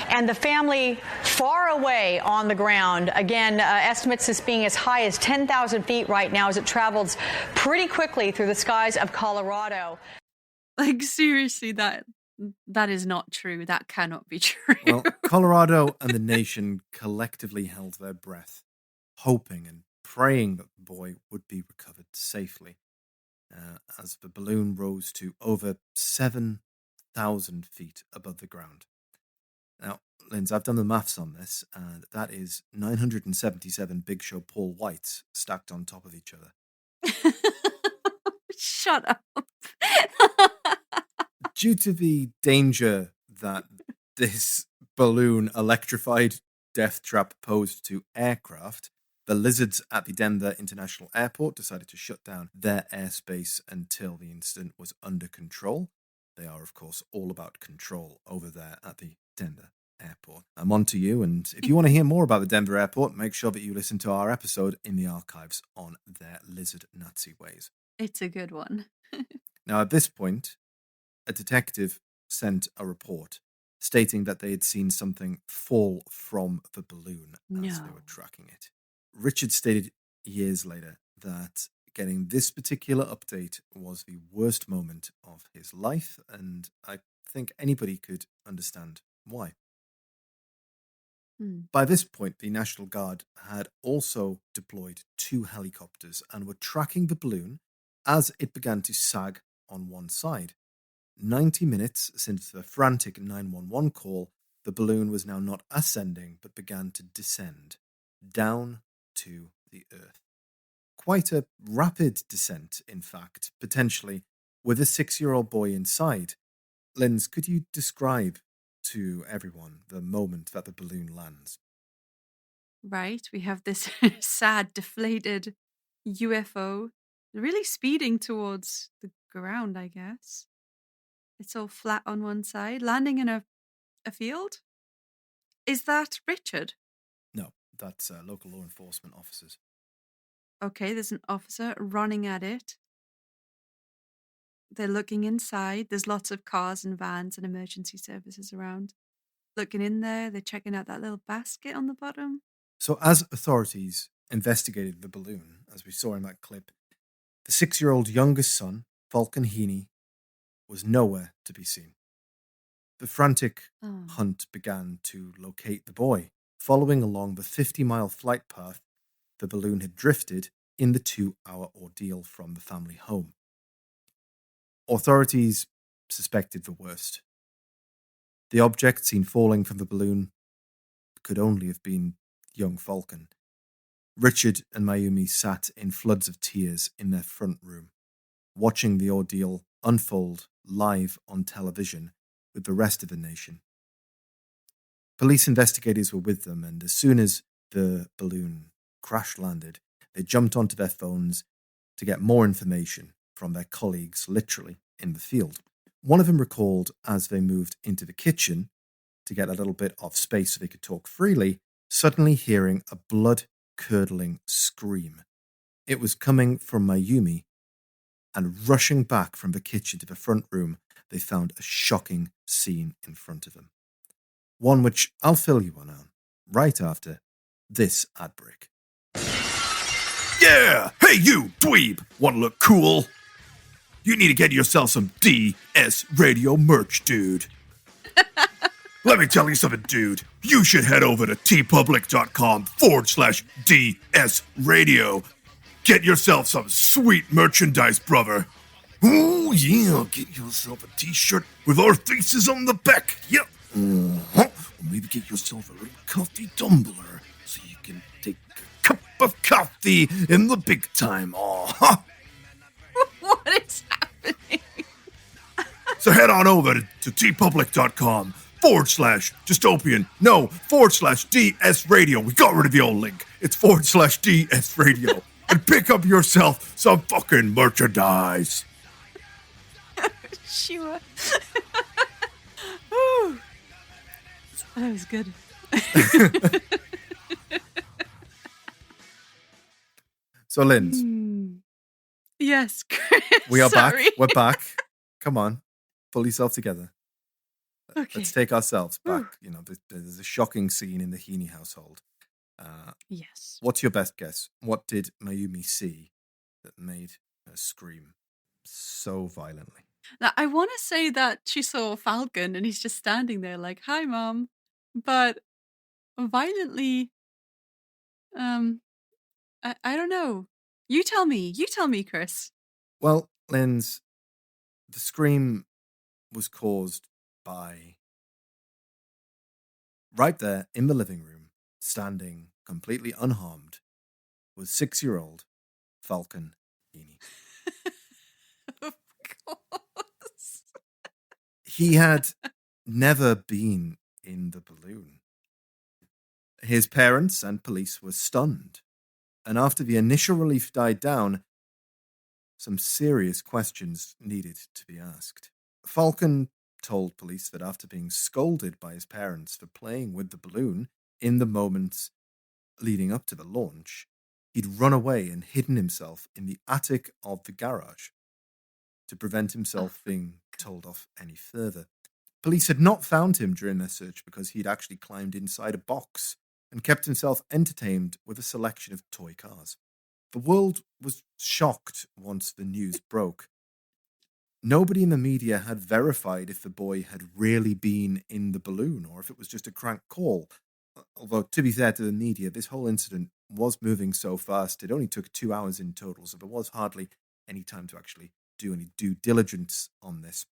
and the family far away on the ground. Again, estimates this being as high as 10,000 feet right now as it travels pretty quickly through the skies of Colorado. Like, seriously, that is not true. That cannot be true. Well, Colorado and the nation collectively held their breath, hoping and praying that the boy would be recovered safely, as the balloon rose to over 7,000 feet above the ground. Now, Linz, I've done the maths on this, and that is 977 Big Show Paul Whites stacked on top of each other. Shut up. Due to the danger that this balloon electrified death trap posed to aircraft, the lizards at the Denver International Airport decided to shut down their airspace until the incident was under control. They are, of course, all about control over there at the Denver Airport. I'm on to you, and if you want to hear more about the Denver Airport, make sure that you listen to our episode in the archives on their lizard Nazi ways. It's a good one. Now, at this point, a detective sent a report stating that they had seen something fall from the balloon as they were tracking it. Richard stated years later that getting this particular update was the worst moment of his life, and I think anybody could understand why. By this point, the National Guard had also deployed 2 helicopters and were tracking the balloon as it began to sag on one side. 90 minutes since the frantic 911 call, the balloon was now not ascending but began to descend down to the earth. Quite a rapid descent, in fact, potentially, with a 6-year-old boy inside. Linz, could you describe to everyone the moment that the balloon lands? Right, we have this sad, deflated UFO really speeding towards the ground, I guess. It's all flat on one side, landing in a field. Is that Richard? No, that's local law enforcement officers. Okay, there's an officer running at it. They're looking inside. There's lots of cars and vans and emergency services around. Looking in there, they're checking out that little basket on the bottom. So as authorities investigated the balloon, as we saw in that clip, the 6-year-old youngest son, Falcon Heene, was nowhere to be seen. The frantic hunt began to locate the boy, following along the 50-mile flight path the balloon had drifted in the 2-hour ordeal from the family home. Authorities suspected the worst. The object seen falling from the balloon could only have been young Falcon. Richard and Mayumi sat in floods of tears in their front room, watching the ordeal unfold live on television with the rest of the nation. Police investigators were with them, and as soon as the balloon crash-landed, they jumped onto their phones to get more information from their colleagues literally in the field. One of them recalled, as they moved into the kitchen to get a little bit of space so they could talk freely, suddenly hearing a blood-curdling scream. It was coming from Mayumi, and rushing back from the kitchen to the front room, they found a shocking scene in front of them. One which I'll fill you in on right after this ad break. Yeah! Hey you, dweeb! Want to look cool? You need to get yourself some DS Radio merch, dude. Let me tell you something, dude. You should head over to tpublic.com/DS Radio. Get yourself some sweet merchandise, brother. Oh, yeah, get yourself a t-shirt with our faces on the back. Yep. Or maybe get yourself a little coffee tumbler so you can take a cup of coffee in the big time. Oh, What is happening? So head on over to tpublic.com/dystopian. No, /DS Radio. We got rid of the old link. It's /DS Radio. And pick up yourself some fucking merchandise. Sure. Whew. That was good. So, Linz, Yes, Chris. we are sorry. back. We're back. Come on. Pull yourself together. Okay. Let's take ourselves back. You know, there's a shocking scene in the Heene household. Yes. What's your best guess? What did Mayumi see that made her scream so violently? Now, I want to say that she saw Falcon and he's just standing there like, "Hi, Mom," but violently, I don't know. You tell me, Chris. Well, Linz, the scream was caused by right there in the living room, standing completely unharmed, was 6-year-old Falcon Heene. Of course. He had never been in the balloon. His parents and police were stunned, and after the initial relief died down, some serious questions needed to be asked. Falcon told police that after being scolded by his parents for playing with the balloon in the moments leading up to the launch, he'd run away and hidden himself in the attic of the garage to prevent himself being told off any further. Police had not found him during their search because he'd actually climbed inside a box and kept himself entertained with a selection of toy cars. The world was shocked once the news broke. Nobody in the media had verified if the boy had really been in the balloon or if it was just a crank call. Although, to be fair to the media, this whole incident was moving so fast, it only took 2 hours in total, so there was hardly any time to actually do any due diligence on this.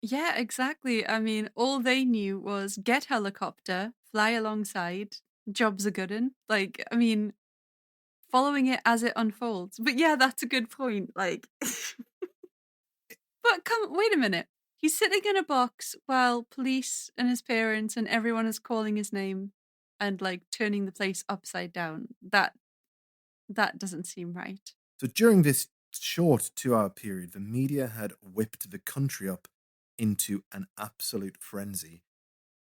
Yeah, exactly. I mean, all they knew was get helicopter, fly alongside, job's a good un. Like, I mean, following it as it unfolds. But yeah, that's a good point. Like, but wait a minute. He's sitting in a box while police and his parents and everyone is calling his name and like turning the place upside down. That doesn't seem right. So during this short 2-hour period, the media had whipped the country up into an absolute frenzy,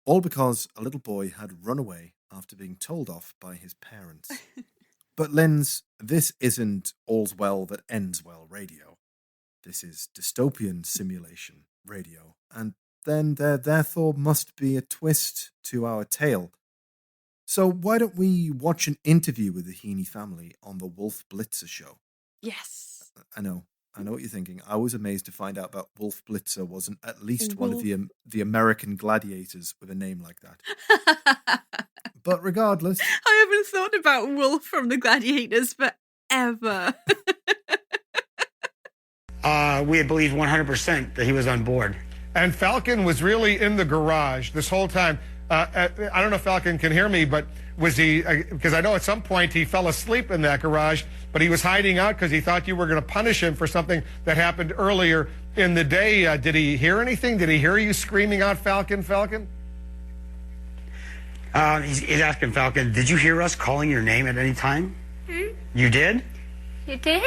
all because a little boy had run away after being told off by his parents. But Linz, this isn't all's well that ends well radio. This is dystopian simulation radio, and then there therefore must be a twist to our tale. So why don't we watch an interview with the Heene family on the Wolf Blitzer show? Yes. I know what you're thinking. I was amazed to find out that Wolf Blitzer wasn't at least one of the American gladiators with a name like that. But regardless, I haven't thought about Wolf from the Gladiators forever. We had believed 100% that he was on board. And Falcon was really in the garage this whole time. I don't know if Falcon can hear me, but was he, because I know at some point he fell asleep in that garage, but he was hiding out because he thought you were going to punish him for something that happened earlier in the day. Did he hear anything? Did he hear you screaming out, "Falcon, Falcon"? He's asking Falcon, did you hear us calling your name at any time? You did? You did?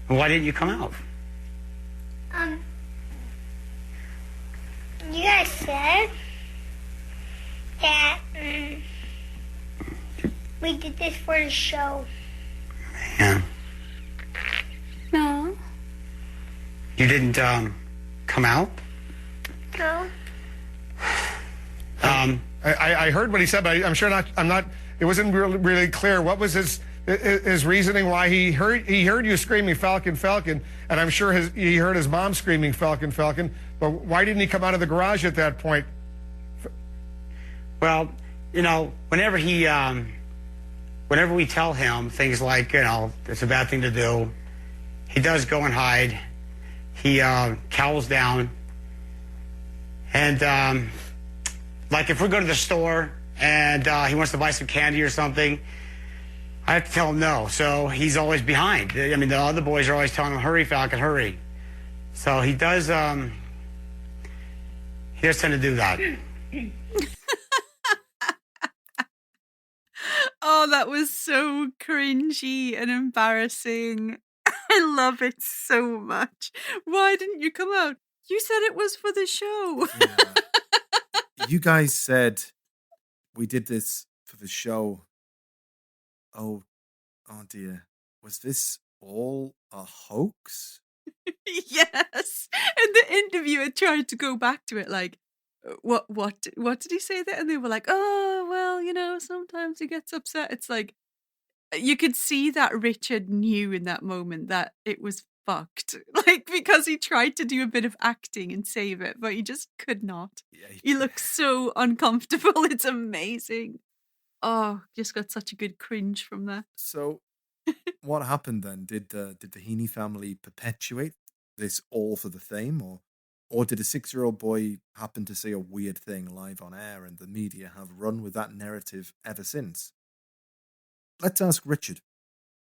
Why didn't you come out? You guys said that we did this for the show. Yeah. No. You didn't come out? No. I heard what he said, but I'm sure I'm not. It wasn't really clear. What was his reasoning why he heard you screaming Falcon, Falcon, and I'm sure he heard his mom screaming Falcon, Falcon. But why didn't he come out of the garage at that point? Well, whenever we tell him things like, it's a bad thing to do, he does go and hide. He cowls down. And, like, if we go to the store and he wants to buy some candy or something, I have to tell him no. So he's always behind. I mean, the other boys are always telling him, hurry, Falcon, hurry. So he does tend to do that. Oh, that was so cringy and embarrassing. I love it so much. Why didn't you come out? You said it was for the show. Yeah. You guys said we did this for the show. Oh dear. Was this all a hoax? Yes. And the interviewer tried to go back to it like, what did he say there? And they were like, oh, well, sometimes he gets upset. It's like, you could see that Richard knew in that moment that it was fucked. Like, because he tried to do a bit of acting and save it, but he just could not. Yeah, He looks so uncomfortable. It's amazing. Oh, just got such a good cringe from that. So, what happened then? Did the Heene family perpetuate this all for the fame, or did a 6-year-old boy happen to say a weird thing live on air and the media have run with that narrative ever since? Let's ask Richard.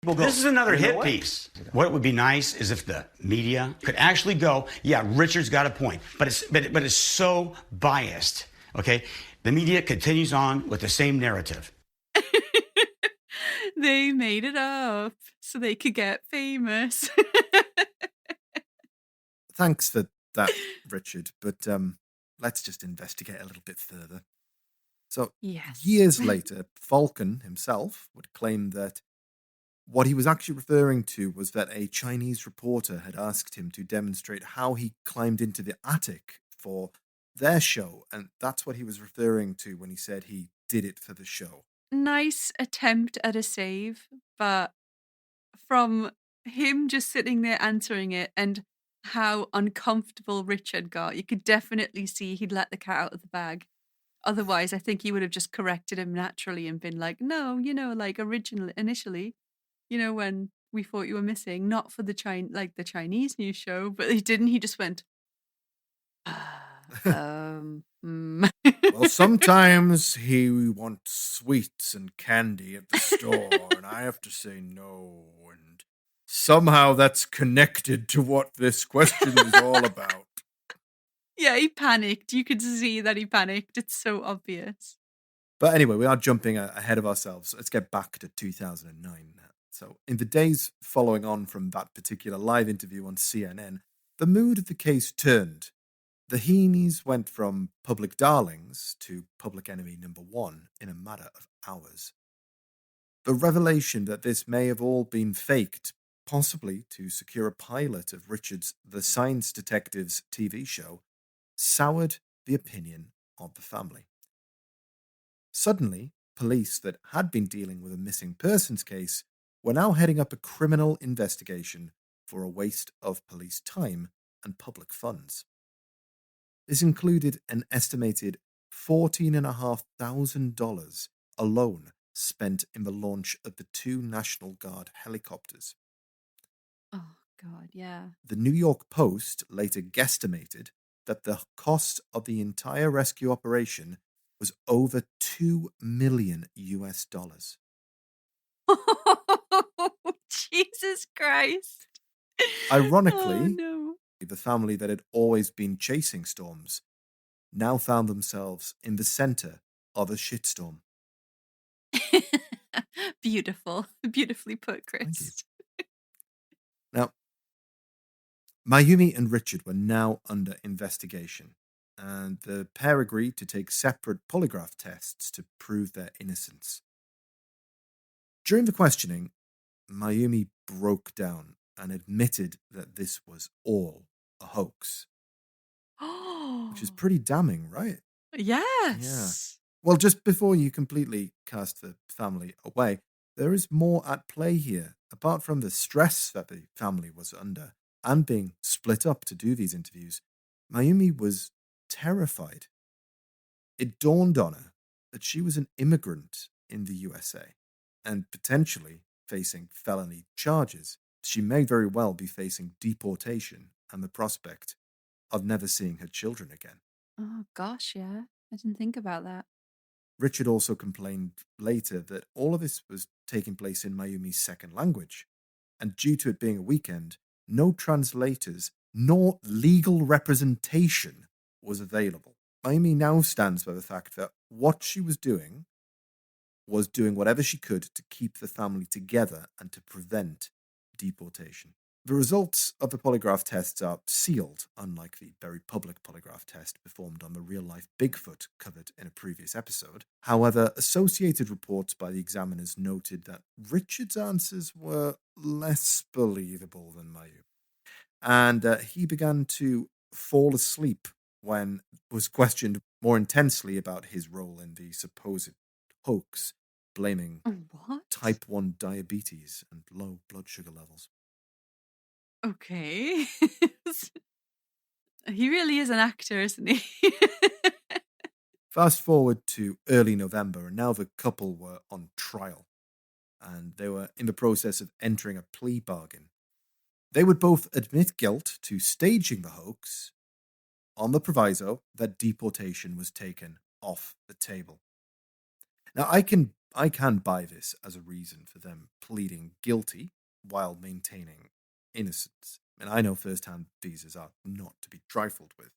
This is another hit piece. What would be nice is if the media could actually go, yeah, Richard's got a point, but it's so biased, okay? The media continues on with the same narrative. They made it up so they could get famous. Thanks for that, Richard, but let's just investigate a little bit further. So, Yes. years later, Falcon himself would claim that what he was actually referring to was that a Chinese reporter had asked him to demonstrate how he climbed into the attic for their show, and that's what he was referring to when he said he did it for the show. Nice attempt at a save, but from him just sitting there answering it and how uncomfortable Richard got, you could definitely see he'd let the cat out of the bag. Otherwise, I think he would have just corrected him naturally and been like, no, like initially, when we thought you were missing, not for the Chinese news show, but he didn't. He just went, Well, sometimes he wants sweets and candy at the store, and I have to say no, and somehow that's connected to what this question is all about. Yeah, he panicked. You could see that he panicked. It's so obvious. But anyway, we are jumping ahead of ourselves. Let's get back to 2009 now. So in the days following on from that particular live interview on CNN, the mood of the case turned. The Heenes went from public darlings to public enemy number one in a matter of hours. The revelation that this may have all been faked, possibly to secure a pilot of Richard's The Science Detectives TV show, soured the opinion of the family. Suddenly, police that had been dealing with a missing persons case were now heading up a criminal investigation for a waste of police time and public funds. This included an estimated $14,500 alone spent in the launch of the 2 National Guard helicopters. Oh, God, yeah. The New York Post later guesstimated that the cost of the entire rescue operation was over $2 million. Oh, Jesus Christ. Ironically, Oh, no. the family that had always been chasing storms now found themselves in the center of a shitstorm. Beautiful. Beautifully put, Thank Chris. Now, Mayumi and Richard were now under investigation, and the pair agreed to take separate polygraph tests to prove their innocence. During the questioning, Mayumi broke down and admitted that this was all a hoax, Oh, which is pretty damning, right? yes. Well, just before you completely cast the family away, there is more at play here. Apart from the stress that the family was under and being split up to do these interviews, Mayumi was terrified. It dawned on her that she was an immigrant in the USA and potentially facing felony charges. She may very well be facing deportation and the prospect of never seeing her children again. Oh, gosh, yeah. I didn't think about that. Richard also complained later that all of this was taking place in Mayumi's second language, and due to it being a weekend, no translators nor legal representation was available. Mayumi now stands by the fact that what she was doing whatever she could to keep the family together and to prevent deportation. The results of the polygraph tests are sealed, unlike the very public polygraph test performed on the real-life Bigfoot covered in a previous episode. However, associated reports by the examiners noted that Richard's answers were less believable than Mayu, and he began to fall asleep when was questioned more intensely about his role in the supposed hoax, blaming What? type 1 diabetes and low blood sugar levels. Okay. He really is an actor, isn't he? Fast forward to early November, and now the couple were on trial, and they were in the process of entering a plea bargain. They would both admit guilt to staging the hoax on the proviso that deportation was taken off the table. Now, I can buy this as a reason for them pleading guilty while maintaining innocence, and I know first-hand visas are not to be trifled with.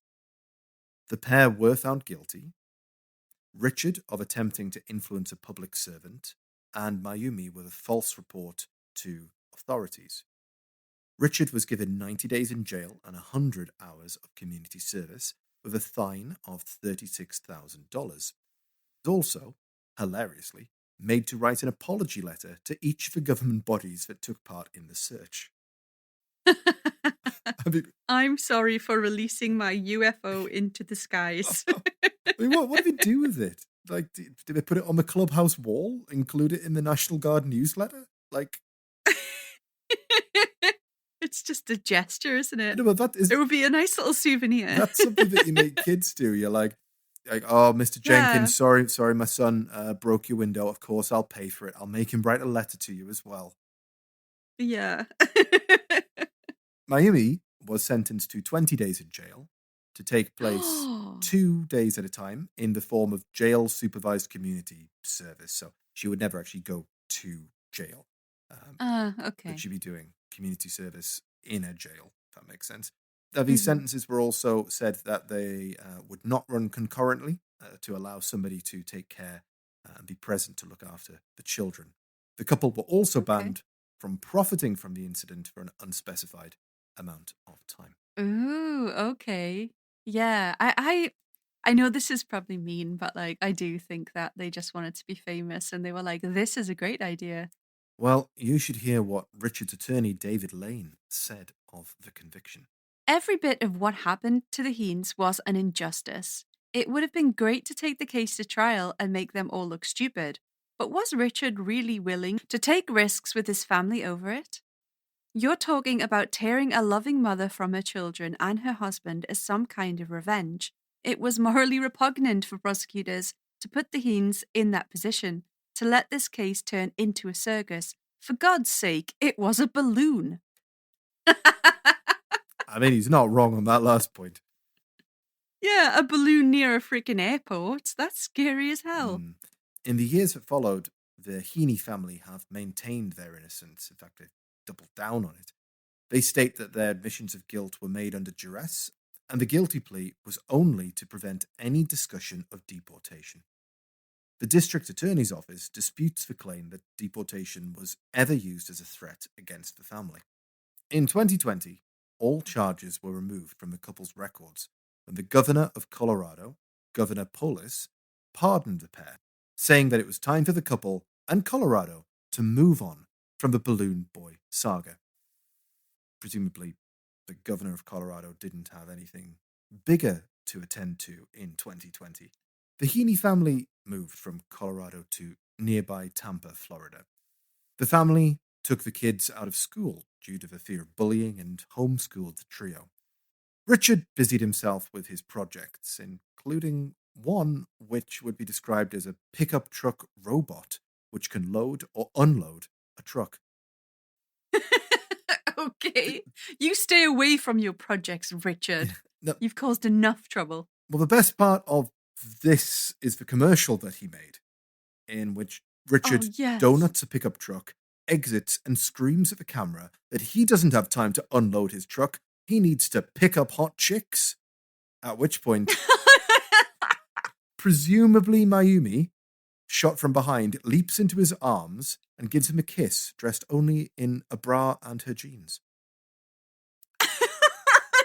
The pair were found guilty, Richard of attempting to influence a public servant, and Mayumi with a false report to authorities. Richard was given 90 days in jail and 100 hours of community service with a fine of $36,000. Also, hilariously, made to write an apology letter to each of the government bodies that took part in the search. I mean, I'm sorry for releasing my UFO into the skies. what do they do with it? Like, did they put it on the clubhouse wall? Include it in the National Guard newsletter? Like, It's just a gesture, isn't it? no, but It would be a nice little souvenir. That's something that you make kids do. You're like, oh, Mr. Jenkins, sorry, my son broke your window. Of course, I'll pay for it. I'll make him write a letter to you as well. Yeah. Mayumi was sentenced to 20 days in jail to take place 2 days at a time in the form of jail-supervised community service. So she would never actually go to jail. Okay. But she'd be doing community service in a jail, if that makes sense. These sentences were also said that they would not run concurrently to allow somebody to take care and be present to look after the children. The couple were also banned from profiting from the incident for an unspecified amount of time. Ooh, okay. Yeah, I know this is probably mean, but like I do think that they just wanted to be famous and they were like, this is a great idea. Well, you should hear what Richard's attorney, David Lane, said of the conviction. Every bit of what happened to the Heenes was an injustice. It would have been great to take the case to trial and make them all look stupid. But was Richard really willing to take risks with his family over it? You're talking about tearing a loving mother from her children and her husband as some kind of revenge. It was morally repugnant for prosecutors to put the Heenes in that position, to let this case turn into a circus. For God's sake, it was a balloon. I mean, he's not wrong on that last point. Yeah, a balloon near a freaking airport. That's scary as hell. In the years that followed, the Heene family have maintained their innocence. In fact, they've doubled down on it. They state that their admissions of guilt were made under duress, and the guilty plea was only to prevent any discussion of deportation. The district attorney's office disputes the claim that deportation was ever used as a threat against the family. In 2020, all charges were removed from the couple's records when the governor of Colorado, Governor Polis, pardoned the pair, saying that it was time for the couple and Colorado to move on from the balloon boy saga. Presumably the governor of Colorado didn't have anything bigger to attend to in 2020. The Heene family moved from Colorado to nearby Tampa, Florida. The family took the kids out of school due to the fear of bullying and homeschooled the trio. Richard busied himself with his projects, including one which would be described as a pickup truck robot, which can load or unload a truck. Okay. You stay away from your projects, Richard. No. You've caused enough trouble. Well, the best part of this is the commercial that he made, in which Richard donuts a pickup truck, exits, and screams at the camera that he doesn't have time to unload his truck. He needs to pick up hot chicks. At which point, presumably Mayumi, shot from behind, leaps into his arms and gives him a kiss, dressed only in a bra and her jeans.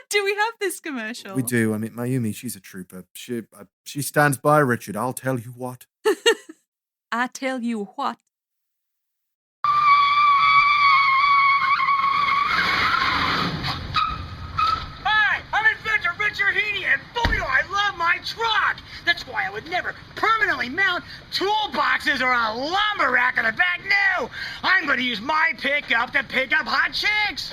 Do we have this commercial? We do. I mean, Mayumi, she's a trooper. She stands by Richard. I'll tell you what. I tell you what. Hi, I'm inventor Richard Heene, and boy, do I love my truck! That's why I would never permanently mount toolboxes or a lumber rack on the back. No! I'm going to use my pickup to pick up hot chicks!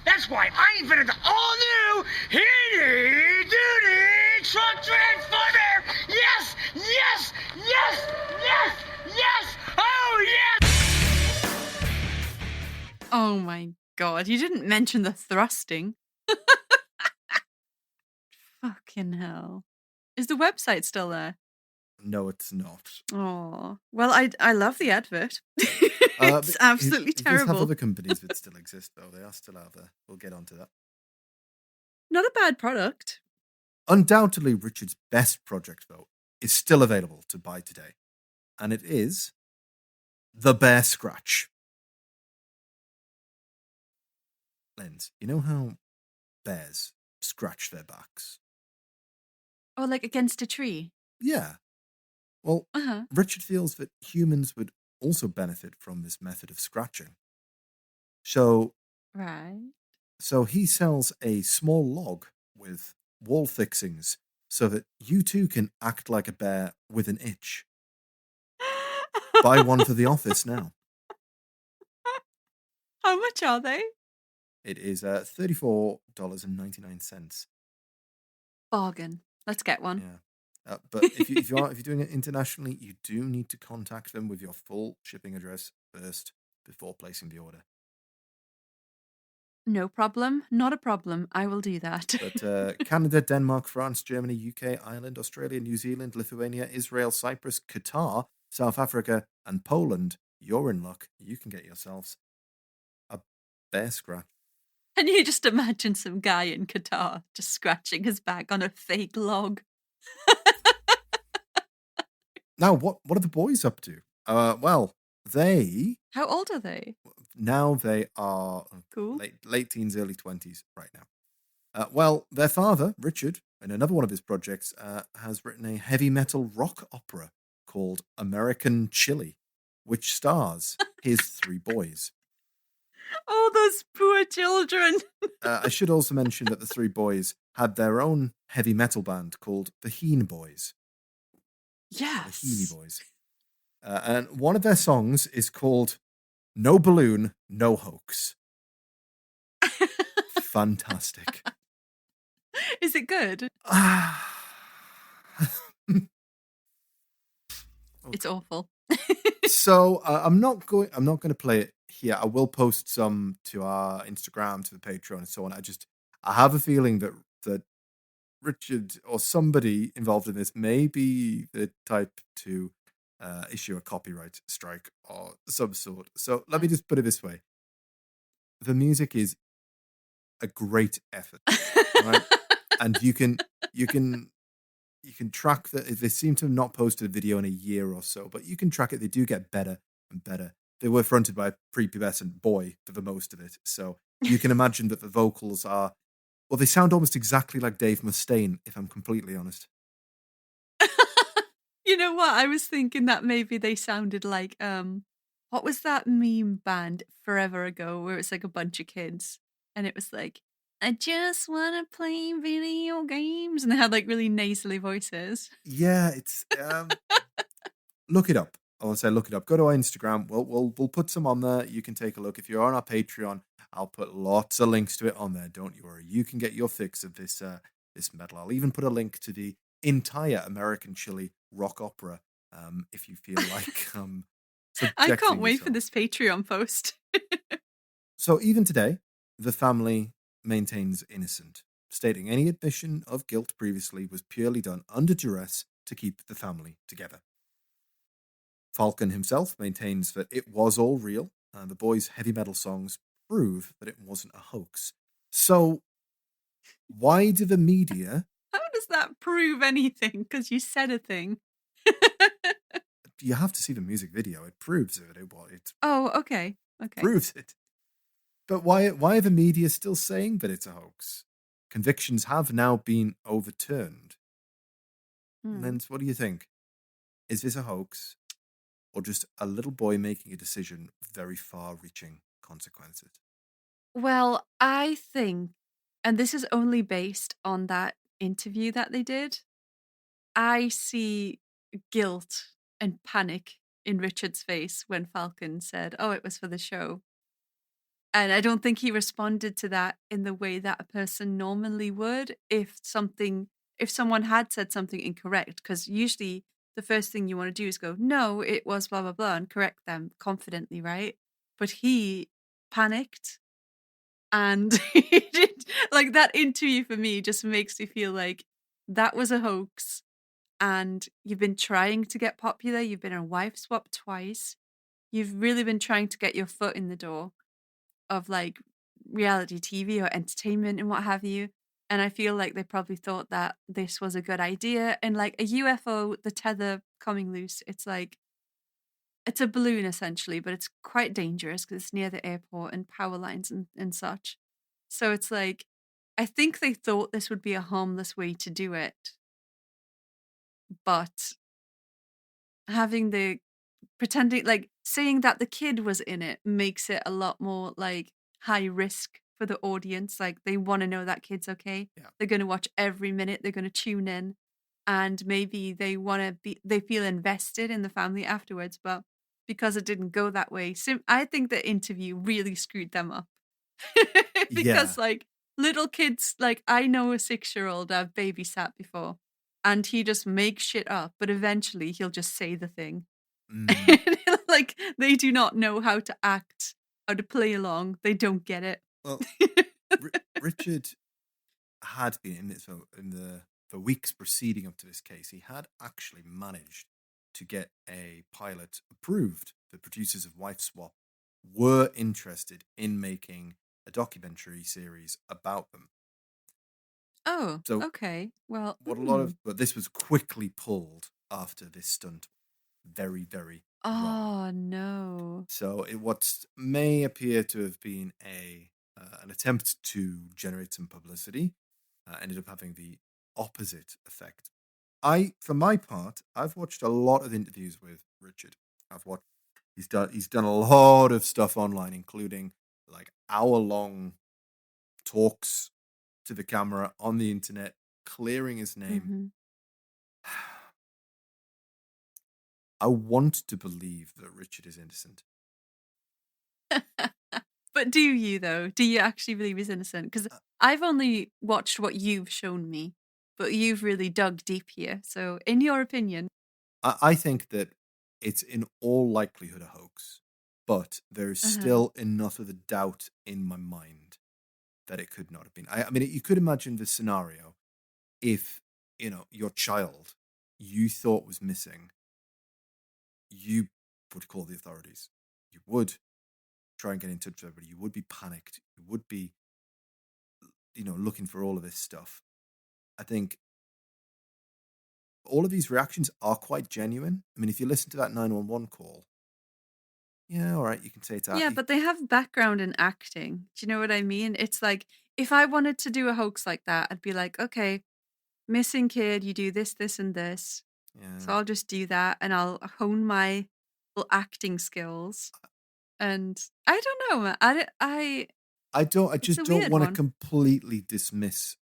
That's why I invented the all-new Heene Duty Truck Transformer! Yes! Yes! Yes! Yes! Yes! Oh, yes! Oh my god, you didn't mention the thrusting. Fucking hell. Is the website still there? No, it's not. Oh, well, I love the advert. It's absolutely It does have terrible. other companies that still exist, though. They are still out there. We'll get onto that. Not a bad product. Undoubtedly, Richard's best project, though, is still available to buy today. And it is the Bear Scratch. Linz, you know how bears scratch their backs? Oh, like against a tree? Yeah. Well, Uh-huh. Richard feels that humans would also benefit from this method of scratching. So Right. he sells a small log with wall fixings so that you too can act like a bear with an itch. Buy one for the office now. How much are they? It is $34.99. Bargain. Let's get one. Yeah. But if you're doing it internationally, you do need to contact them with your full shipping address first before placing the order. No problem. Not a problem. I will do that. But Canada, Denmark, France, Germany, UK, Ireland, Australia, New Zealand, Lithuania, Israel, Cyprus, Qatar, South Africa, and Poland, you're in luck. You can get yourselves a bear scratch. Can you just imagine some guy in Qatar just scratching his back on a fake log? Now, what are the boys up to? Well, they... How old are they? Now they are Cool. late teens, early 20s right now. Well, their father, Richard, in another one of his projects, has written a heavy metal rock opera called American Chili, which stars his three boys. Oh, those poor children. I should also mention that the three boys had their own heavy metal band called the Heene Boys. Yes. The Heene Boys. And one of their songs is called No Balloon, No Hoax. Fantastic. Is it good? It's awful. So I'm not going to play it here. I will post some to our Instagram, to the Patreon, and so on. I have a feeling that Richard or somebody involved in this may be the type to issue a copyright strike or some sort. So let me just put it this way: the music is a great effort, right? And you can track that. They seem to have not posted a video in a year or so, but you can track it. They do get better and better. They were fronted by a prepubescent boy for the most of it, so you can imagine that the vocals are, well, they sound almost exactly like Dave Mustaine, if I'm completely honest. You know what? I was thinking that maybe they sounded like what was that meme band forever ago where it's like a bunch of kids? and it was like, I just want to play video games, and they had like really nasally voices. Yeah, it's look it up. I'll say look it up. Go to our Instagram. We'll put some on there. You can take a look. If you're on our Patreon, I'll put lots of links to it on there. Don't you worry. You can get your fix of this this metal. I'll even put a link to the entire American Chili rock opera if you feel like I can't wait yourself. for this Patreon post. So even today, the family maintains innocent, stating any admission of guilt previously was purely done under duress to keep the family together. Falcon himself maintains that it was all real, and the boys' heavy metal songs prove that it wasn't a hoax. So, why do the media... How does that prove anything? Because you said a thing. You have to see the music video. It proves it. It Oh, okay. proves it. But why are the media still saying that it's a hoax? Convictions have now been overturned. Linz, what do you think? Is this a hoax? Or just a little boy making a decision with very far-reaching consequences? Well, I think, and this is only based on that interview that they did, I see guilt and panic in Richard's face when Falcon said, oh, it was for the show. And I don't think he responded to that in the way that a person normally would if someone had said something incorrect, because usually the first thing you want to do is go, no, it was blah, blah, blah, and correct them confidently, right? But he panicked, and he did, like, that interview for me just makes me feel like that was a hoax, and you've been trying to get popular, you've been a wife swap twice, you've really been trying to get your foot in the door of like reality TV or entertainment and what have you. And I feel like they probably thought that this was a good idea. And like a UFO, the tether coming loose, it's like, it's a balloon essentially, but it's quite dangerous because it's near the airport and power lines and such. So it's like, I think they thought this would be a harmless way to do it. But having the pretending, like saying that the kid was in it makes it a lot more like high risk for the audience. Like they want to know that kid's okay. Yeah. They're going to watch every minute. They're going to tune in, and maybe they feel invested in the family afterwards. But because it didn't go that way, I think the interview really screwed them up. Because like little kids, like I know a 6-year-old I've babysat before, and he just makes shit up, but eventually he'll just say the thing. Like they do not know how to act, how to play along. They don't get it. Well, Richard had been in it, so in the weeks preceding up to this case, he had actually managed to get a pilot approved. The producers of Wife Swap were interested in making a documentary series about them. Oh, So okay. Well, but this was quickly pulled after this stunt. Very, very wrong. Oh no. So what may appear to have been an attempt to generate some publicity ended up having the opposite effect. For my part, I've watched a lot of interviews with Richard. He's done a lot of stuff online, including like hour-long talks to the camera on the internet, clearing his name. I want to believe that Richard is innocent. But do you though? Do you actually believe he's innocent? Because I've only watched what you've shown me, but you've really dug deep here. So in your opinion? I think that it's in all likelihood a hoax, but there's still enough of a doubt in my mind that it could not have been. I mean, you could imagine the scenario if, your child you thought was missing, you would call the authorities. You would try and get in touch with everybody. You would be panicked. You would be, looking for all of this stuff. I think all of these reactions are quite genuine. I mean, if you listen to that 911 call, yeah, all right, you can say it's Yeah, but they have background in acting. Do you know what I mean? It's like, if I wanted to do a hoax like that, I'd be like, okay, missing kid, you do this, this, and this. Yeah. So I'll just do that, and I'll hone my little acting skills. And I don't know, man. I just a don't weird want to one. completely dismiss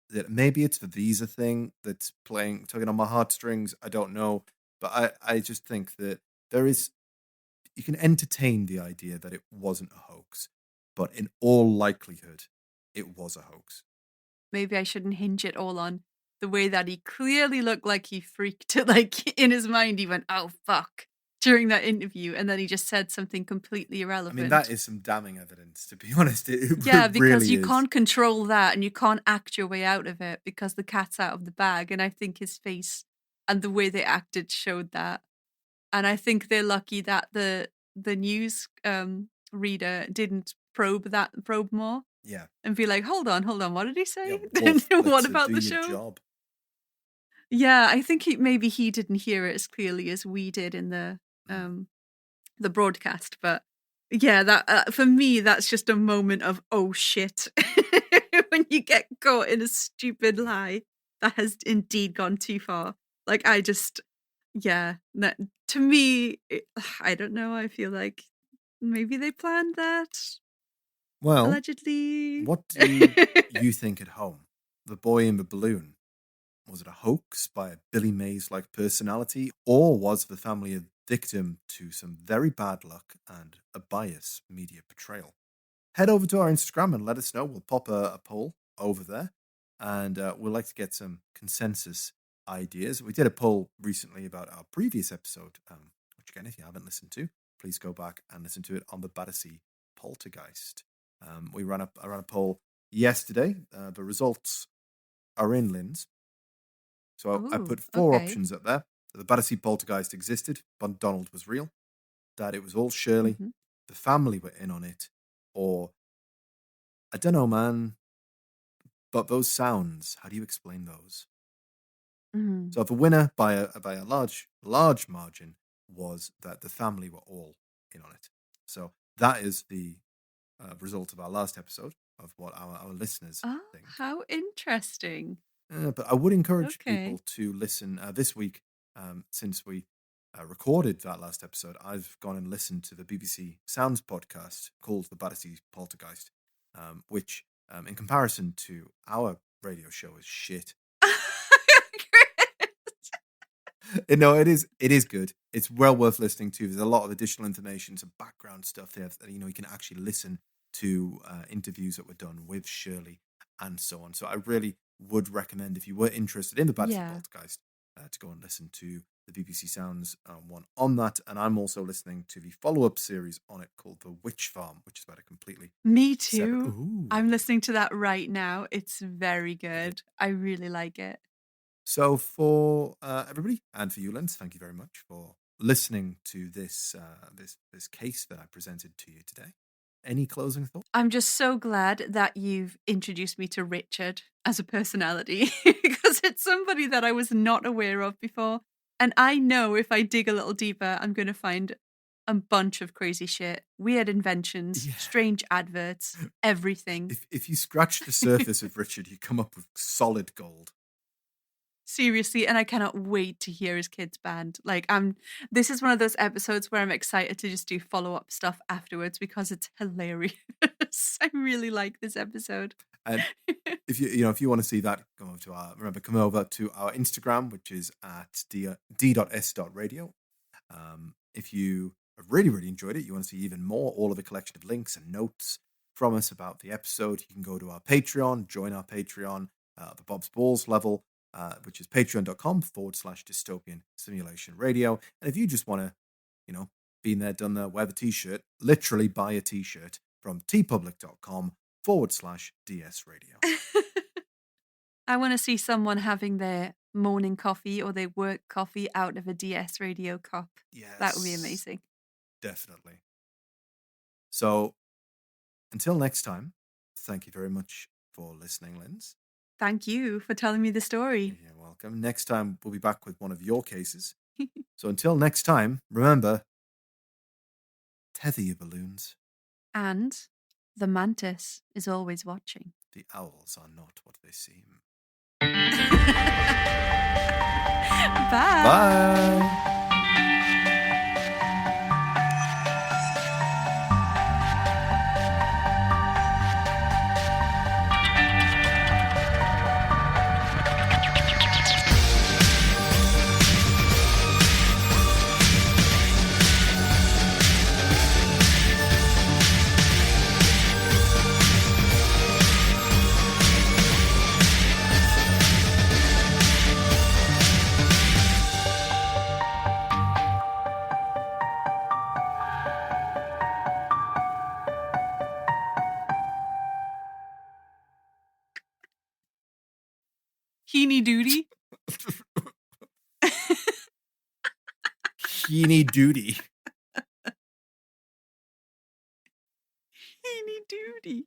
that. Maybe it's the visa thing that's tugging on my heartstrings. I don't know. But I just think that you can entertain the idea that it wasn't a hoax, but in all likelihood, it was a hoax. Maybe I shouldn't hinge it all on the way that he clearly looked like he freaked. Like in his mind, he went, "Oh fuck," during that interview, and then he just said something completely I irrelevant. mean, that is some damning evidence, to be honest. Yeah, because really you is. can't control that and you can't act your way out of it because the cat's out of the bag. And I think his face and the way they acted showed that. And I think they're lucky that the news reader didn't probe more Yeah. and be like, hold on, what did he say? Wolf, What let's, about do the your show? job. Yeah, I think maybe he didn't hear it as clearly as we did in the broadcast. But yeah, that for me, that's just a moment of oh shit when you get caught in a stupid lie that has indeed gone too far. Like to me, I don't know. I feel like maybe they planned that. Well, allegedly. What do you think at home? The boy in the balloon, was it a hoax by a Billy Mays-like personality, or was the family a victim to some very bad luck and a biased media portrayal? Head over to our Instagram and let us know. We'll pop a poll over there, and we'd like to get some consensus ideas. We did a poll recently about our previous episode, which again, if you haven't listened to, please go back and listen to it on the Battersea Poltergeist. I ran a poll yesterday. The results are in Linz. So I put four options up there. The Battersea Poltergeist existed, but Donald was real. That it was all Shirley. The family were in on it. Or, I don't know, man. But those sounds, how do you explain those? So the winner by a large margin was that the family were all in on it. So that is the result of our last episode of what our listeners think. How interesting. But I would encourage people to listen this week, since we recorded that last episode. I've gone and listened to the BBC Sounds podcast called The Battersea Poltergeist, which, in comparison to our radio show, is shit. No, it is good. It's well worth listening to. There's a lot of additional information, some background stuff there that you can actually listen to interviews that were done with Shirley and so on. So I really would recommend, if you were interested in the Battersea Poltergeist, to go and listen to the BBC Sounds one on that. And I'm also listening to the follow-up series on it called The Witch Farm, which is about a completely Me too. I'm listening to that right now. It's very good. I really like it. So for everybody, and for you, Linz, thank you very much for listening to this case that I presented to you today. Any closing thoughts? I'm just so glad that you've introduced me to Richard as a personality, because it's somebody that I was not aware of before. And I know if I dig a little deeper, I'm going to find a bunch of crazy shit, weird inventions, strange adverts, everything. If you scratch the surface of Richard, you come up with solid gold. Seriously, and I cannot wait to hear his kids' band. Like, this is one of those episodes where I'm excited to just do follow-up stuff afterwards because it's hilarious. I really like this episode. And if you want to see that, come over to our Instagram, which is at d.s.radio. If you have really enjoyed it, you want to see even more, all of the collection of links and notes from us about the episode, you can go to our Patreon, join our Patreon, the Bob's Balls level, which is patreon.com/dystopian simulation radio. And if you just want to, been there, done there, wear the t-shirt, literally buy a t-shirt from tpublic.com/DS radio. I want to see someone having their morning coffee or their work coffee out of a DS radio cup. Yes. That would be amazing. Definitely. So until next time, thank you very much for listening, Linz. Thank you for telling me the story. You're welcome. Next time, we'll be back with one of your cases. So until next time, remember, tether your balloons. And the mantis is always watching. The owls are not what they seem. Bye. Bye. Heene duty. Heene duty. Heene duty.